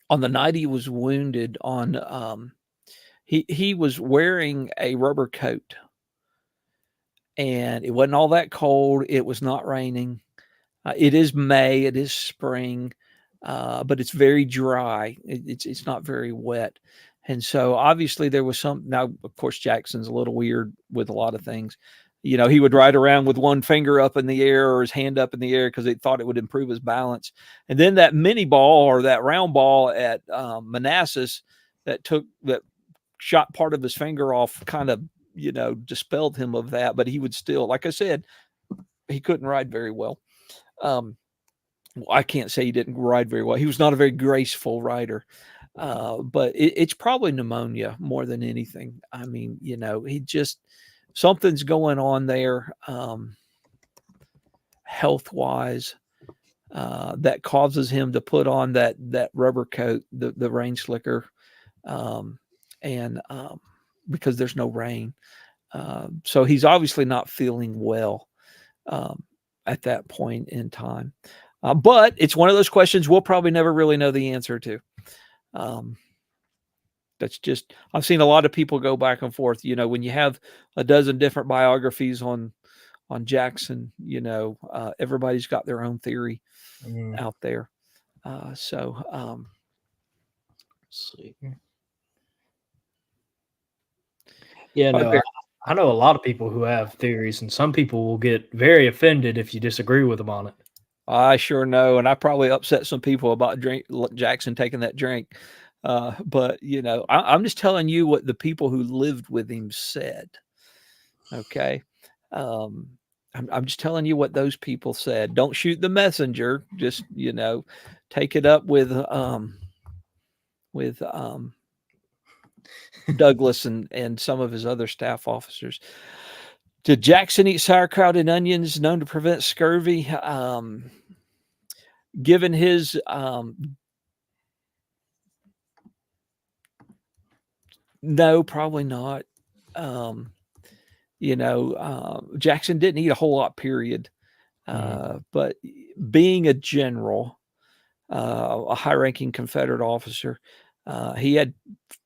on the night he was wounded, he was wearing a rubber coat, and it wasn't all that cold. It was not raining. It is May. It is spring, but it's very dry. It's not very wet. And so obviously there was now, of course, Jackson's a little weird with a lot of things. He would ride around with one finger up in the air or his hand up in the air because he thought it would improve his balance. And then that mini ball or that round ball at Manassas that shot part of his finger off kind of, dispelled him of that. But he would still, like I said, he couldn't ride very well. I can't say he didn't ride very well. He was not a very graceful rider. But it's probably pneumonia more than anything. I mean, he just, something's going on there, health wise, that causes him to put on that rubber coat, the rain slicker, and because there's no rain. So he's obviously not feeling well at that point in time. But it's one of those questions we'll probably never really know the answer to. That's just, I've seen a lot of people go back and forth. When you have a dozen different biographies on Jackson, everybody's got their own theory out there. Let's see. Yeah, no, I know a lot of people who have theories, and some people will get very offended if you disagree with them on it. I sure know, and I probably upset some people about Jackson taking that drink. But I'm just telling you what the people who lived with him said. Okay. I'm just telling you what those people said. Don't shoot the messenger. Just, take it up with Douglas and some of his other staff officers. Did Jackson eat sauerkraut and onions known to prevent scurvy? Given his no, probably not. Jackson didn't eat a whole lot, period. But being a general, a high-ranking Confederate officer, he had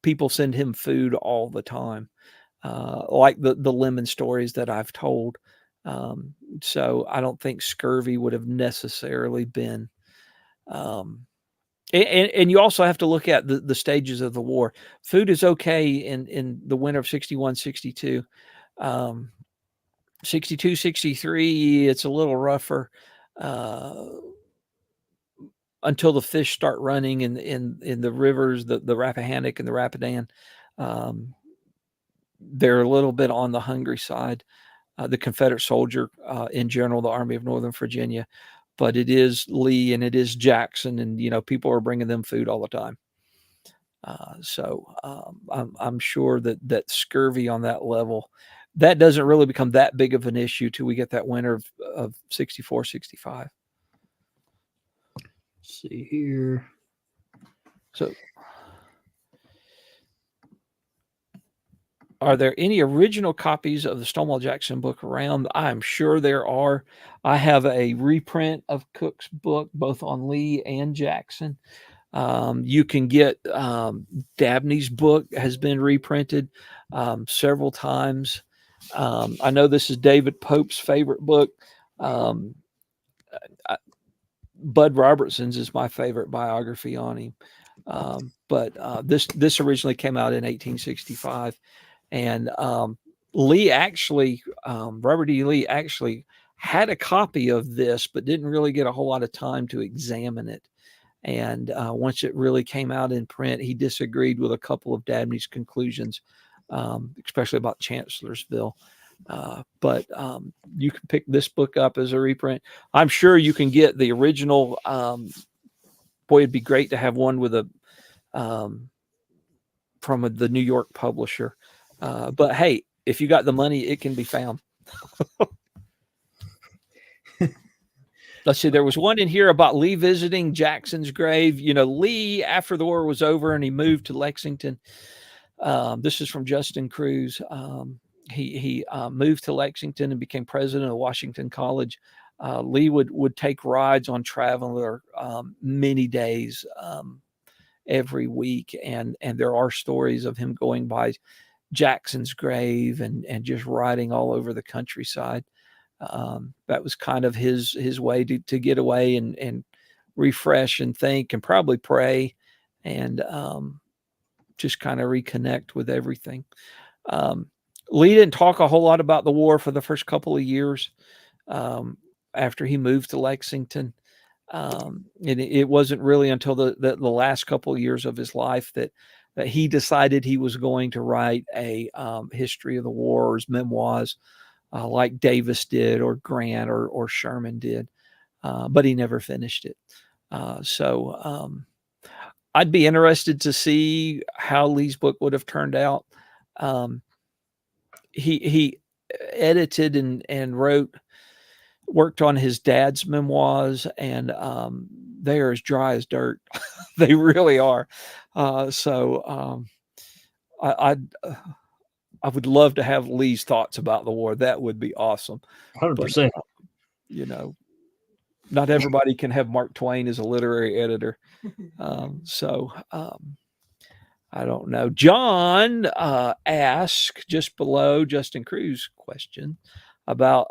people send him food all the time, like the lemon stories that I've told. So I don't think scurvy would have necessarily been. And you also have to look at the stages of the war. Food is okay in the winter of 61, 62. 62, 63, it's a little rougher until the fish start running in the rivers, the Rappahannock and the Rapidan. They're a little bit on the hungry side. The Confederate soldier in general, the Army of Northern Virginia, but it is Lee and it is Jackson, and people are bringing them food all the time. So I'm sure that scurvy on that level, that doesn't really become that big of an issue till we get that winter of 64, 65. Let's see here. So Are there any original copies of the Stonewall Jackson book around? I'm sure there are. I have a reprint of Cook's book, both on Lee and Jackson. You can get Dabney's book has been reprinted several times. I know this is David Pope's favorite book. Um, Bud Robertson's is my favorite biography on him. But this originally came out in 1865, and Lee actually, Robert E. Lee actually had a copy of this, but didn't really get a whole lot of time to examine it. And once it really came out in print, he disagreed with a couple of Dabney's conclusions, especially about Chancellorsville. But you can pick this book up as a reprint. I'm sure you can get the original. Boy, it'd be great to have one with a from the New York publisher. But hey, if you got the money, it can be found. Let's see. There was one in here about Lee visiting Jackson's grave. You know, Lee, after the war was over and he moved to Lexington. This is from Justin Cruz. He moved to Lexington and became president of Washington College. Lee would take rides on Traveler many days every week, and there are stories of him going by Jackson's grave and just riding all over the countryside. That was kind of his way to get away and refresh and think and probably pray and just kind of reconnect with everything. Lee didn't talk a whole lot about the war for the first couple of years after he moved to Lexington. And it wasn't really until the last couple of years of his life that he decided he was going to write a history of the war or his memoirs, like Davis did or Grant or Sherman did. But he never finished it. So I'd be interested to see how Lee's book would have turned out. He edited and worked on his dad's memoirs, and they are as dry as dirt. They really are. So I would love to have Lee's thoughts about the war. That would be awesome. 100%. But, you know, not everybody can have Mark Twain as a literary editor. I don't know. John asked just below Justin Cruz's question about,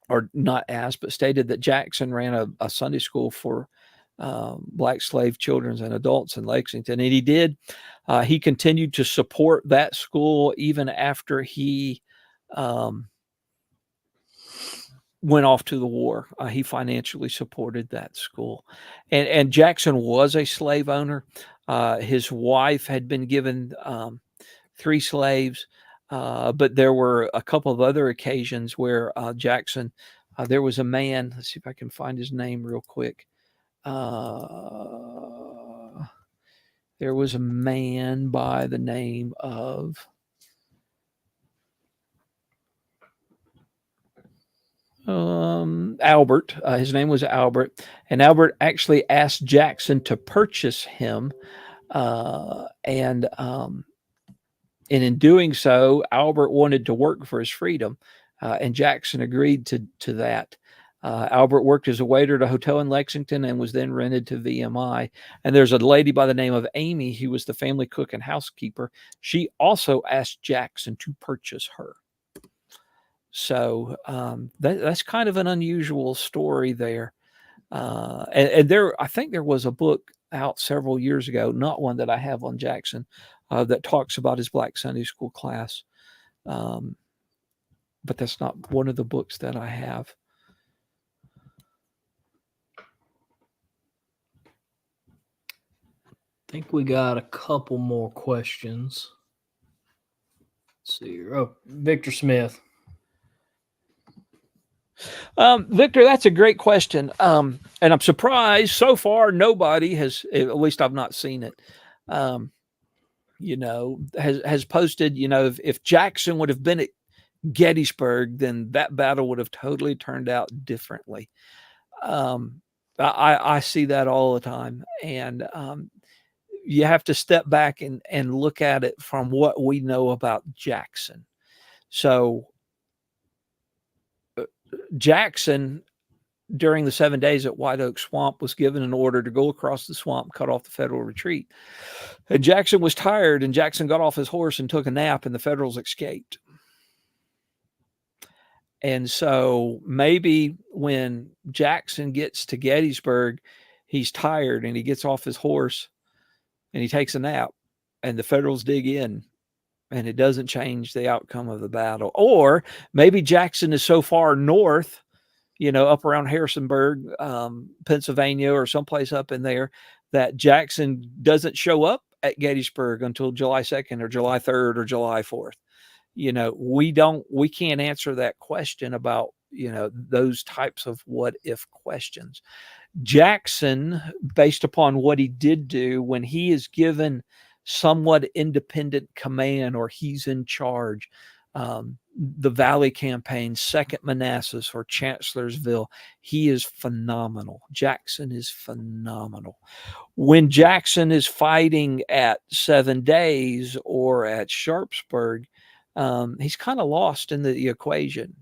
or not asked, but stated that Jackson ran a Sunday school for Black slave children and adults in Lexington. And he did. He continued to support that school even after he went off to the war. He financially supported that school. And Jackson was a slave owner. His wife had been given 3 slaves, but there were a couple of other occasions where Jackson, there was a man, let's see if I can find his name real quick. There was a man by the name of Albert. His name was Albert, and Albert actually asked Jackson to purchase him, and in doing so, Albert wanted to work for his freedom, and Jackson agreed to that. Albert worked as a waiter at a hotel in Lexington and was then rented to VMI. And there's a lady by the name of Amy who was the family cook and housekeeper. She also asked Jackson to purchase her. So that's kind of an unusual story there. And there, I think there was a book out several years ago, not one that I have on Jackson, that talks about his Black Sunday school class. But that's not one of the books that I have. I think we got a couple more questions. Let's see here. Oh, Victor Smith. Victor, that's a great question. And I'm surprised so far nobody has, at least I've not seen it, has posted, if Jackson would have been at Gettysburg, then that battle would have totally turned out differently. I see that all the time. And you have to step back and look at it from what we know about Jackson. So Jackson, during the 7 days at White Oak Swamp, was given an order to go across the swamp, cut off the Federal retreat. And Jackson was tired, and Jackson got off his horse and took a nap, and the Federals escaped. And so maybe when Jackson gets to Gettysburg, he's tired and he gets off his horse and he takes a nap, and the Federals dig in, and it doesn't change the outcome of the battle. Or maybe Jackson is so far north, up around Harrisonburg, Pennsylvania, or someplace up in there, that Jackson doesn't show up at Gettysburg until July 2nd or July 3rd or July 4th. We can't answer that question about, those types of what if questions. Jackson, based upon what he did do when he is given somewhat independent command, or he's in charge, the Valley Campaign, Second Manassas, or Chancellorsville, he is phenomenal. Jackson is phenomenal. When Jackson is fighting at 7 Days or at Sharpsburg, he's kind of lost in the equation.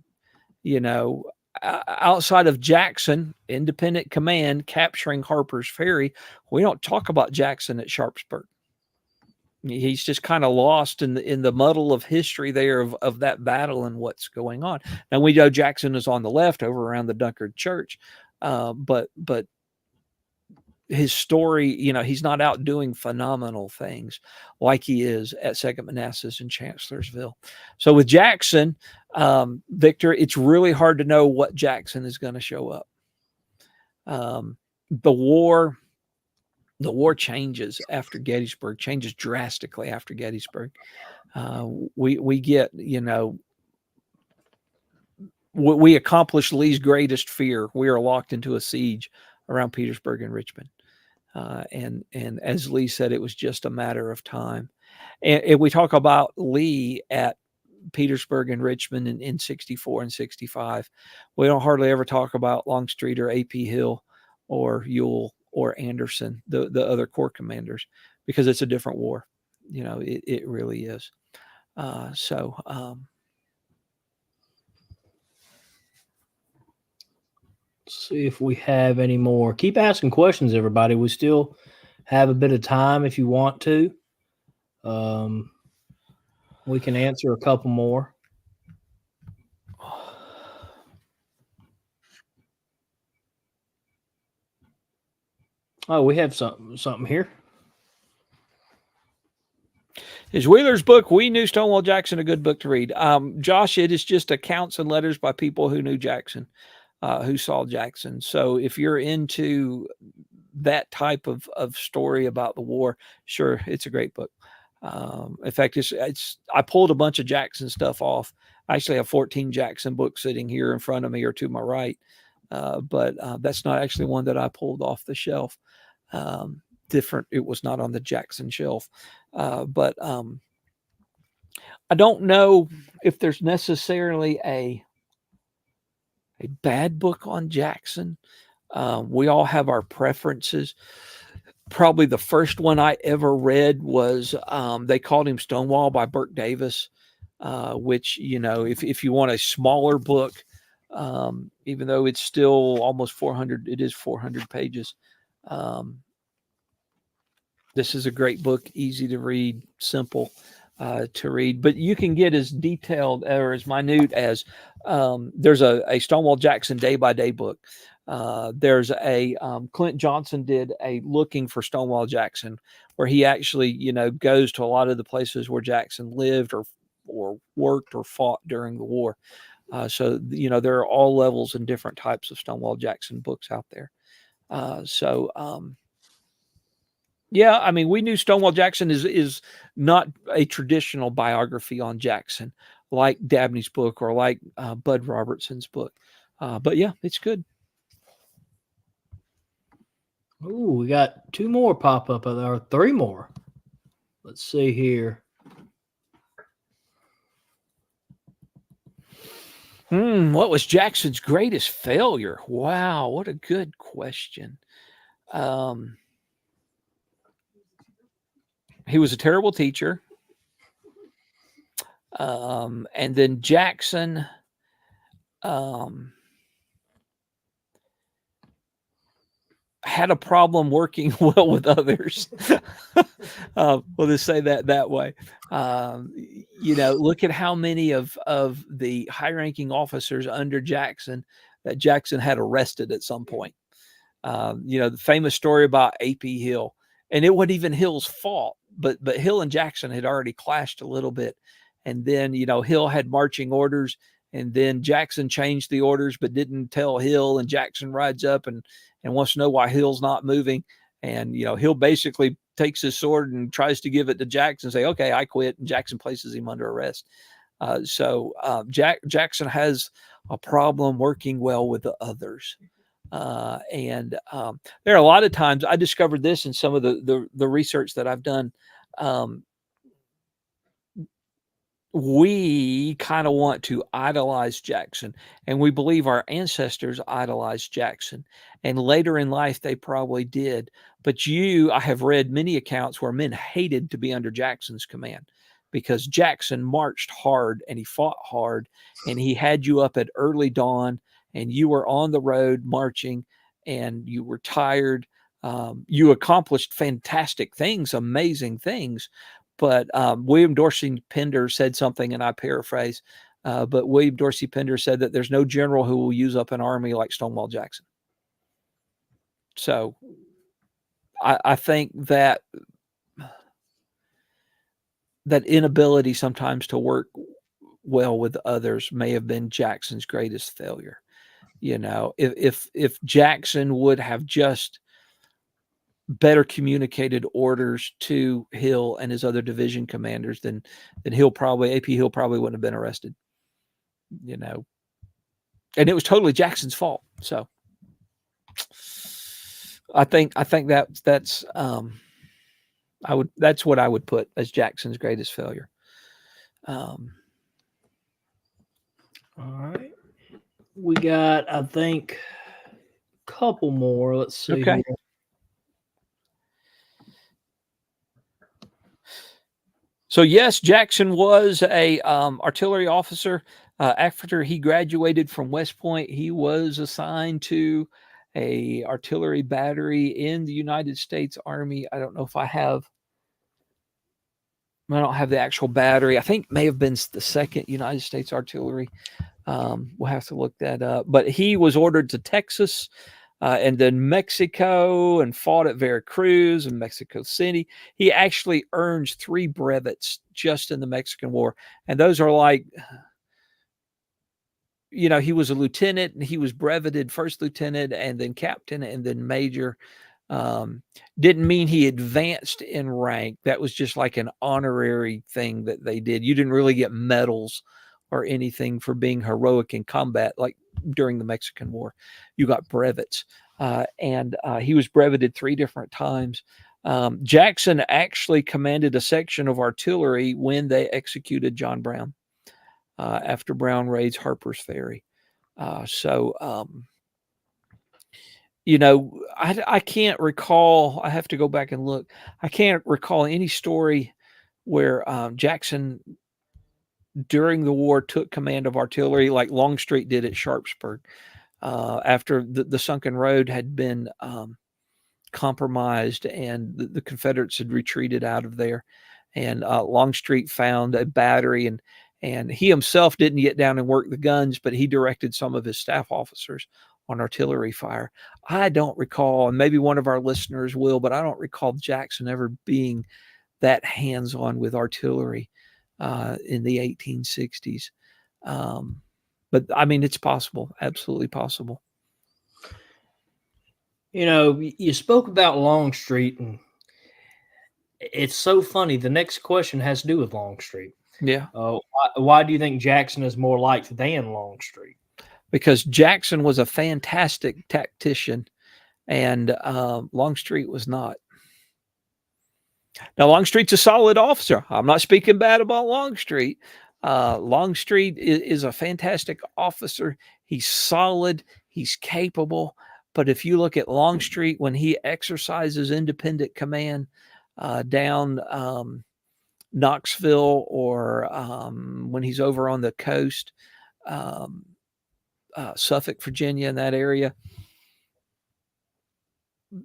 Outside of Jackson, independent command, capturing Harper's Ferry, we don't talk about Jackson at Sharpsburg. He's just kind of lost in the muddle of history there of that battle and what's going on. Now we know Jackson is on the left over around the Dunkard Church, but his story, he's not out doing phenomenal things like he is at Second Manassas and Chancellorsville. So with Jackson, Victor, it's really hard to know what Jackson is going to show up. The war changes after Gettysburg, changes drastically after Gettysburg. We get, we accomplished Lee's greatest fear. We are locked into a siege around Petersburg and Richmond. And as Lee said, it was just a matter of time. And we talk about Lee at Petersburg and Richmond in 64 and 65. We don't hardly ever talk about Longstreet or A.P. Hill or Ewell or Anderson, the other corps commanders, because it's a different war. It really is. Let's see if we have any more. Keep asking questions, everybody. We still have a bit of time if you want to. We can answer a couple more. Oh, we have something here. Is Wheeler's book, We Knew Stonewall Jackson, a good book to read? Josh, it is just accounts and letters by people who knew Jackson, who saw Jackson. So if you're into that type of story about the war, sure, it's a great book. In fact, I pulled a bunch of Jackson stuff off. I actually have 14 Jackson books sitting here in front of me or to my right. But that's not actually one that I pulled off the shelf. It was not on the Jackson shelf. But I don't know if there's necessarily a bad book on Jackson. We all have our preferences. Probably the first one I ever read was They Called Him Stonewall by Burke Davis, which, if you want a smaller book, even though it's still almost 400, it is 400 pages. This is a great book, easy to read, simple to read, but you can get as detailed or as minute as there's a Stonewall Jackson day-by-day book. There's a Clint Johnson did a Looking for Stonewall Jackson, where he actually, goes to a lot of the places where Jackson lived or worked or fought during the war. So, there are all levels and different types of Stonewall Jackson books out there. Yeah, I mean, We Knew Stonewall Jackson is not a traditional biography on Jackson, like Dabney's book or like Bud Robertson's book. But yeah, it's good. Ooh, we got 2 more pop up, or 3 more. Let's see here. What was Jackson's greatest failure? Wow, what a good question. He was a terrible teacher. And then Jackson had a problem working well with others. We'll just say that way. Look at how many of the high-ranking officers under Jackson that Jackson had arrested at some point. The famous story about A.P. Hill, and it wasn't even Hill's fault, but Hill and Jackson had already clashed a little bit. And then, Hill had marching orders, and then Jackson changed the orders, but didn't tell Hill, and Jackson rides up and wants to know why Hill's not moving. And, Hill basically takes his sword and tries to give it to Jackson and say, okay, I quit. And Jackson places him under arrest. Jackson has a problem working well with the others. There are a lot of times, I discovered this in some of the research that I've done. We kind of want to idolize Jackson, and we believe our ancestors idolized Jackson, and later in life they probably did. But I have read many accounts where men hated to be under Jackson's command, because Jackson marched hard and he fought hard, and he had you up at early dawn, and you were on the road marching, and you were tired. You accomplished fantastic things, amazing things. But William Dorsey Pender said something, and I paraphrase, but William Dorsey Pender said that there's no general who will use up an army like Stonewall Jackson. So I think that inability sometimes to work well with others may have been Jackson's greatest failure. If Jackson would have just better communicated orders to Hill and his other division commanders, then AP Hill probably wouldn't have been arrested, and it was totally Jackson's fault. So I think that's what I would put as Jackson's greatest failure. All right. We got, I think, a couple more. Let's see. Okay. Here. So yes, Jackson was a artillery officer. After he graduated from West Point, he was assigned to a artillery battery in the United States Army. I don't have the actual battery. I think it may have been the 2nd United States Artillery. We'll have to look that up. But he was ordered to Texas and then Mexico, and fought at Veracruz and Mexico City. He actually earned 3 brevets just in the Mexican War. And those are like, he was a lieutenant, and he was breveted first lieutenant and then captain and then major. Didn't mean he advanced in rank. That was just like an honorary thing that they did. You didn't really get medals or anything for being heroic in combat, like during the Mexican War. You got brevets, and he was breveted 3 different times. Jackson actually commanded a section of artillery when they executed John Brown after Brown raids Harper's Ferry. I can't recall. I have to go back and look. I can't recall any story where Jackson during the war took command of artillery like Longstreet did at Sharpsburg after the sunken road had been compromised, and the Confederates had retreated out of there. And Longstreet found a battery, and he himself didn't get down and work the guns, but he directed some of his staff officers on artillery fire. I don't recall, and maybe one of our listeners will, but I don't recall Jackson ever being that hands-on with artillery in the 1860s. But I mean, it's possible, absolutely possible. You spoke about Longstreet, and it's so funny. The next question has to do with Longstreet. Yeah. Why do you think Jackson is more liked than Longstreet? Because Jackson was a fantastic tactician, and Longstreet was not. Now, Longstreet's a solid officer. I'm not speaking bad about Longstreet. Longstreet is a fantastic officer. He's solid. He's capable. But if you look at Longstreet when he exercises independent command, down Knoxville, or when he's over on the coast, Suffolk, Virginia, in that area.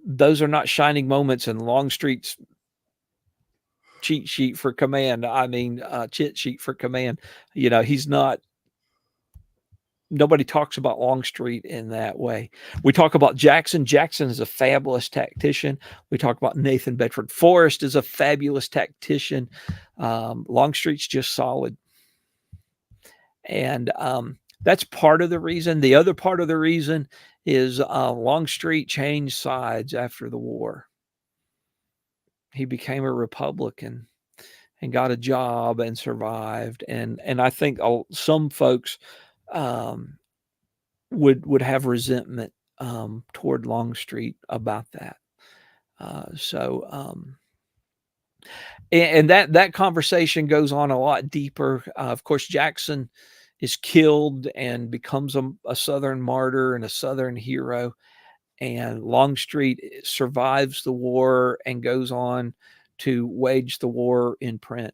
Those are not shining moments in Longstreet's cheat sheet for command. I mean, cheat sheet for command. He's not. Nobody talks about Longstreet in that way. We talk about Jackson. Jackson is a fabulous tactician. We talk about Nathan Bedford Forrest is a fabulous tactician. Longstreet's just solid. And that's part of the reason. The other part of the reason is Longstreet changed sides after the war. He became a Republican and got a job and survived. And I think some folks would have resentment toward Longstreet about that. And that conversation goes on a lot deeper. Of course, Jackson is killed and becomes a Southern martyr and a Southern hero. And Longstreet survives the war and goes on to wage the war in print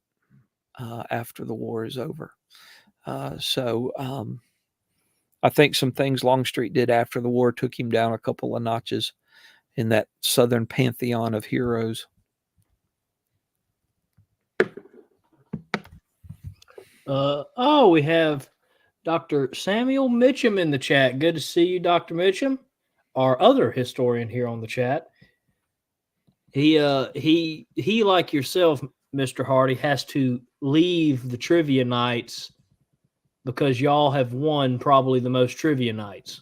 after the war is over. I think some things Longstreet did after the war took him down a couple of notches in that Southern pantheon of heroes. We have Dr. Samuel Mitchum in the chat. Good to see you, Dr. Mitchum, our other historian here on the chat. He like yourself, Mr. Hardy, has to leave the trivia nights because y'all have won probably the most trivia nights.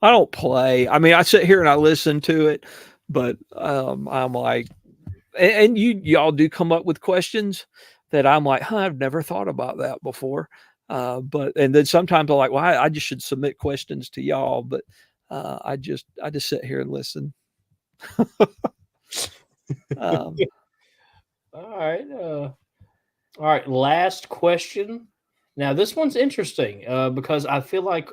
I don't play. I mean, I sit here and I listen to it, but I'm like, and y'all do come up with questions that I'm like, I've never thought about that before. And then sometimes I'm like, well, I just should submit questions to y'all, but I just sit here and listen. All right. Last question. Now, this one's interesting because I feel like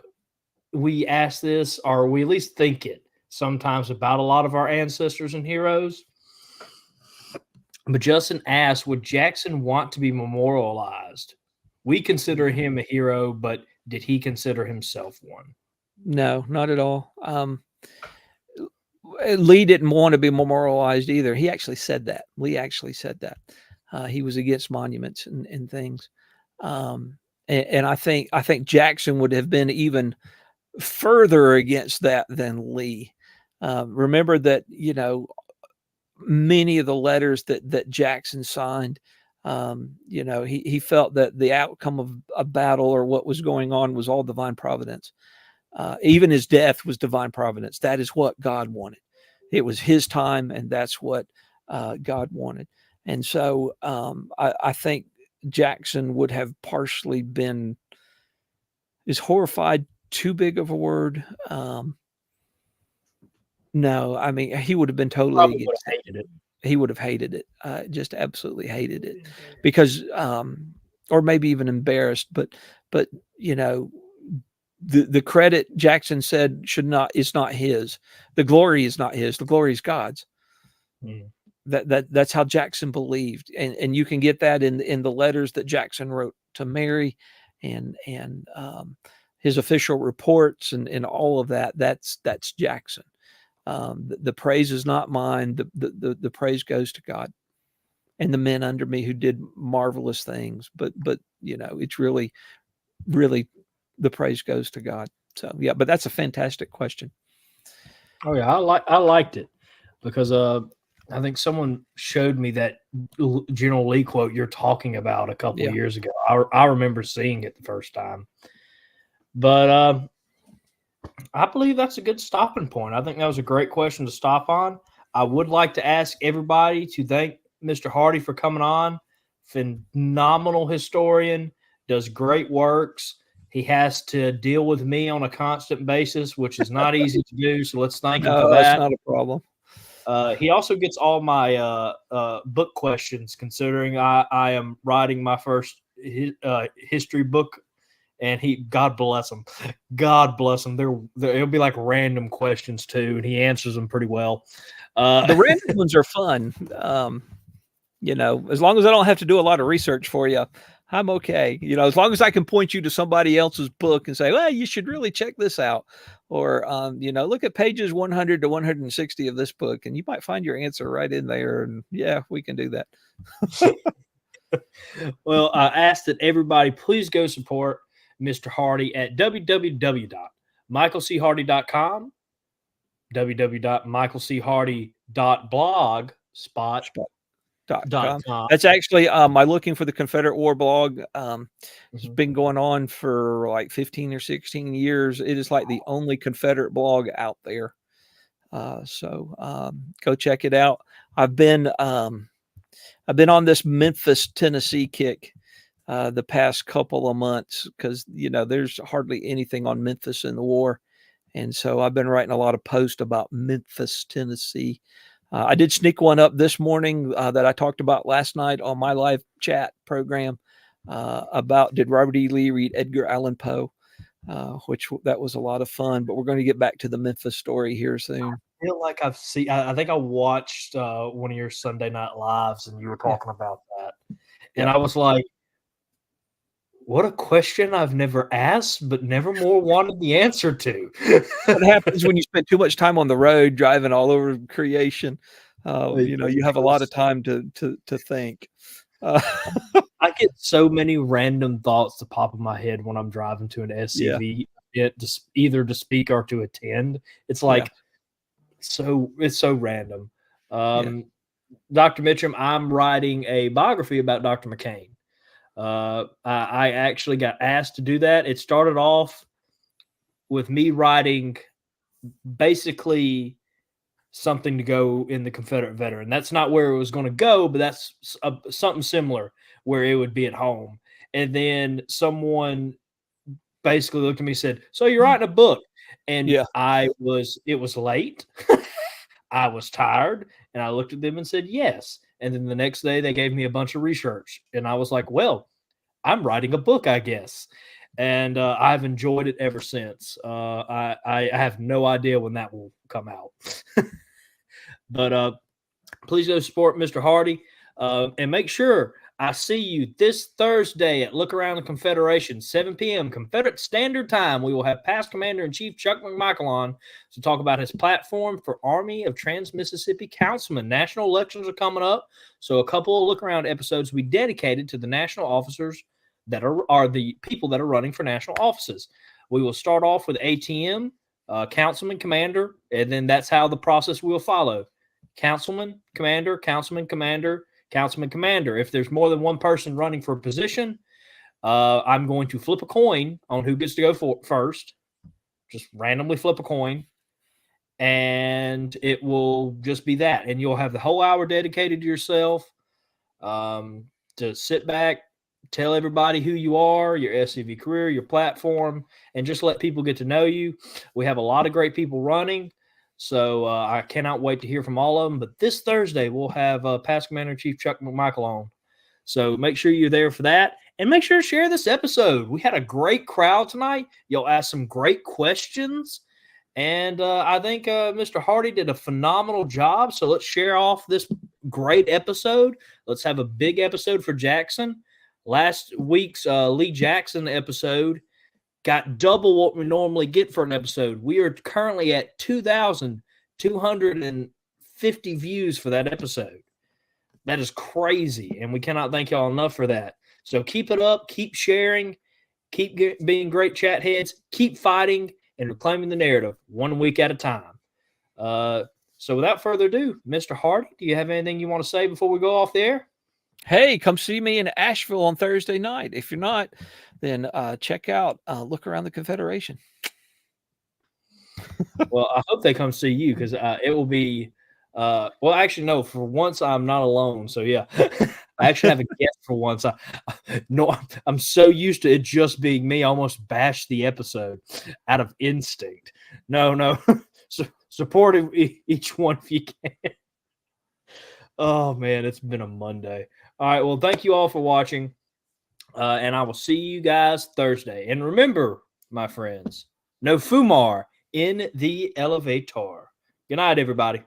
we ask this, or we at least think it sometimes about a lot of our ancestors and heroes. But Justin asked, would Jackson want to be memorialized? We consider him a hero, but did he consider himself one? No, not at all. Lee didn't want to be memorialized either. He actually said that. Lee actually said that. He was against monuments and things. And I think Jackson would have been even further against that than Lee. Remember that, many of the letters that Jackson signed, he felt that the outcome of a battle or what was going on was all divine providence. Even his death was divine providence. That is what God wanted. It was his time, and that's what God wanted. And so I think Jackson would have partially been, is horrified too big of a word? No, I mean, he would have been totally against it. Hated it. He would have hated it, just absolutely hated it, because, or maybe even embarrassed. But the credit Jackson said is not his. The glory is not his. The glory is God's. Mm. That's how Jackson believed, and you can get that in the letters that Jackson wrote to Mary, and his official reports and all of that. That's Jackson. The praise is not mine. The praise goes to God and the men under me who did marvelous things. But it's really, really the praise goes to God. So yeah, but that's a fantastic question. Oh yeah, I liked it because I think someone showed me that General Lee quote you're talking about a couple of years ago. I remember seeing it the first time, but I believe that's a good stopping point. I think that was a great question to stop on. I would like to ask everybody to thank Mr. Hardy for coming on. Phenomenal historian, does great works. He has to deal with me on a constant basis, which is not easy to do. So let's thank him for that. That's not a problem. He also gets all my book questions, considering I am writing my first history book And God bless him. God bless him. It'll be like random questions too, and he answers them pretty well. The random ones are fun. As long as I don't have to do a lot of research for you, I'm okay. As long as I can point you to somebody else's book and say, well, you should really check this out. Or, look at pages 100 to 160 of this book, and you might find your answer right in there. And yeah, we can do that. Well, I ask that everybody please go support Mr. Hardy at www.michaelchardy.com, www.michaelchardy.blogspot.com. That's actually my Looking for the Confederate War blog. It's been going on for like 15 or 16 years. It is like the only Confederate blog out there. So go check it out. I've been on this Memphis, Tennessee kick the past couple of months because, there's hardly anything on Memphis in the war. And so I've been writing a lot of posts about Memphis, Tennessee. I did sneak one up this morning that I talked about last night on my live chat program about did Robert E. Lee read Edgar Allan Poe, which that was a lot of fun. But we're going to get back to the Memphis story here soon. I feel like I think I watched one of your Sunday Night Lives and you were talking about that. And I was like, what a question I've never asked, but never more wanted the answer to. What happens when you spend too much time on the road driving all over creation? You have a lot of time to think. I get so many random thoughts to pop in my head when I'm driving to an SCV, either to speak or to attend. It's like it's so random. Dr. Mitchum, I'm writing a biography about Dr. McCain. I actually got asked to do that. It started off with me writing basically something to go in the Confederate Veteran. That's not where it was going to go, but that's something similar where it would be at home. And then someone basically looked at me and said, so you're writing a book. And it was late. I was tired. And I looked at them and said, yes. And then the next day they gave me a bunch of research. And I was like, well, I'm writing a book, I guess. And I've enjoyed it ever since. I have no idea when that will come out. But please go support Mr. Hardy. And make sure I see you this Thursday at Look Around the Confederation, 7 p.m. Confederate Standard Time. We will have past Commander-in-Chief Chuck McMichael on to talk about his platform for Army of Trans-Mississippi Councilmen. National elections are coming up, so a couple of Look Around episodes will be dedicated to the national officers that are the people that are running for national offices. We will start off with ATM, Councilman, Commander, and then that's how the process will follow. Councilman, Commander, Councilman, Commander, Councilman, Commander. If there's more than one person running for a position, I'm going to flip a coin on who gets to go first. Just randomly flip a coin. And it will just be that. And you'll have the whole hour dedicated to yourself to sit back, tell everybody who you are, your SCV career, your platform, and just let people get to know you. We have a lot of great people running. So I cannot wait to hear from all of them. But this Thursday, we'll have past Commander-in-Chief Chuck McMichael on. So make sure you're there for that. And make sure to share this episode. We had a great crowd tonight. Y'all asked some great questions. And I think Mr. Hardy did a phenomenal job. So let's share off this great episode. Let's have a big episode for Jackson. Last week's Lee Jackson episode got double what we normally get for an episode. We are currently at 2,250 views for that episode. That is crazy, and we cannot thank y'all enough for that. So keep it up, keep sharing, keep being great chat heads, keep fighting and reclaiming the narrative 1 week at a time. So without further ado, Mr. Hardy, do you have anything you want to say before we go off the air? Hey, come see me in Asheville on Thursday night. If you're not, then check out Look Around the Confederation. Well, I hope they come see you because it will be well, actually, no, for once I'm not alone. So yeah, I actually have a guest for once. I'm so used to it just being me, I almost bashed the episode out of instinct. No. Support each one if you can. Oh man, it's been a Monday. All right, well, thank you all for watching. And I will see you guys Thursday. And remember, my friends, no Fumar in the elevator. Good night, everybody.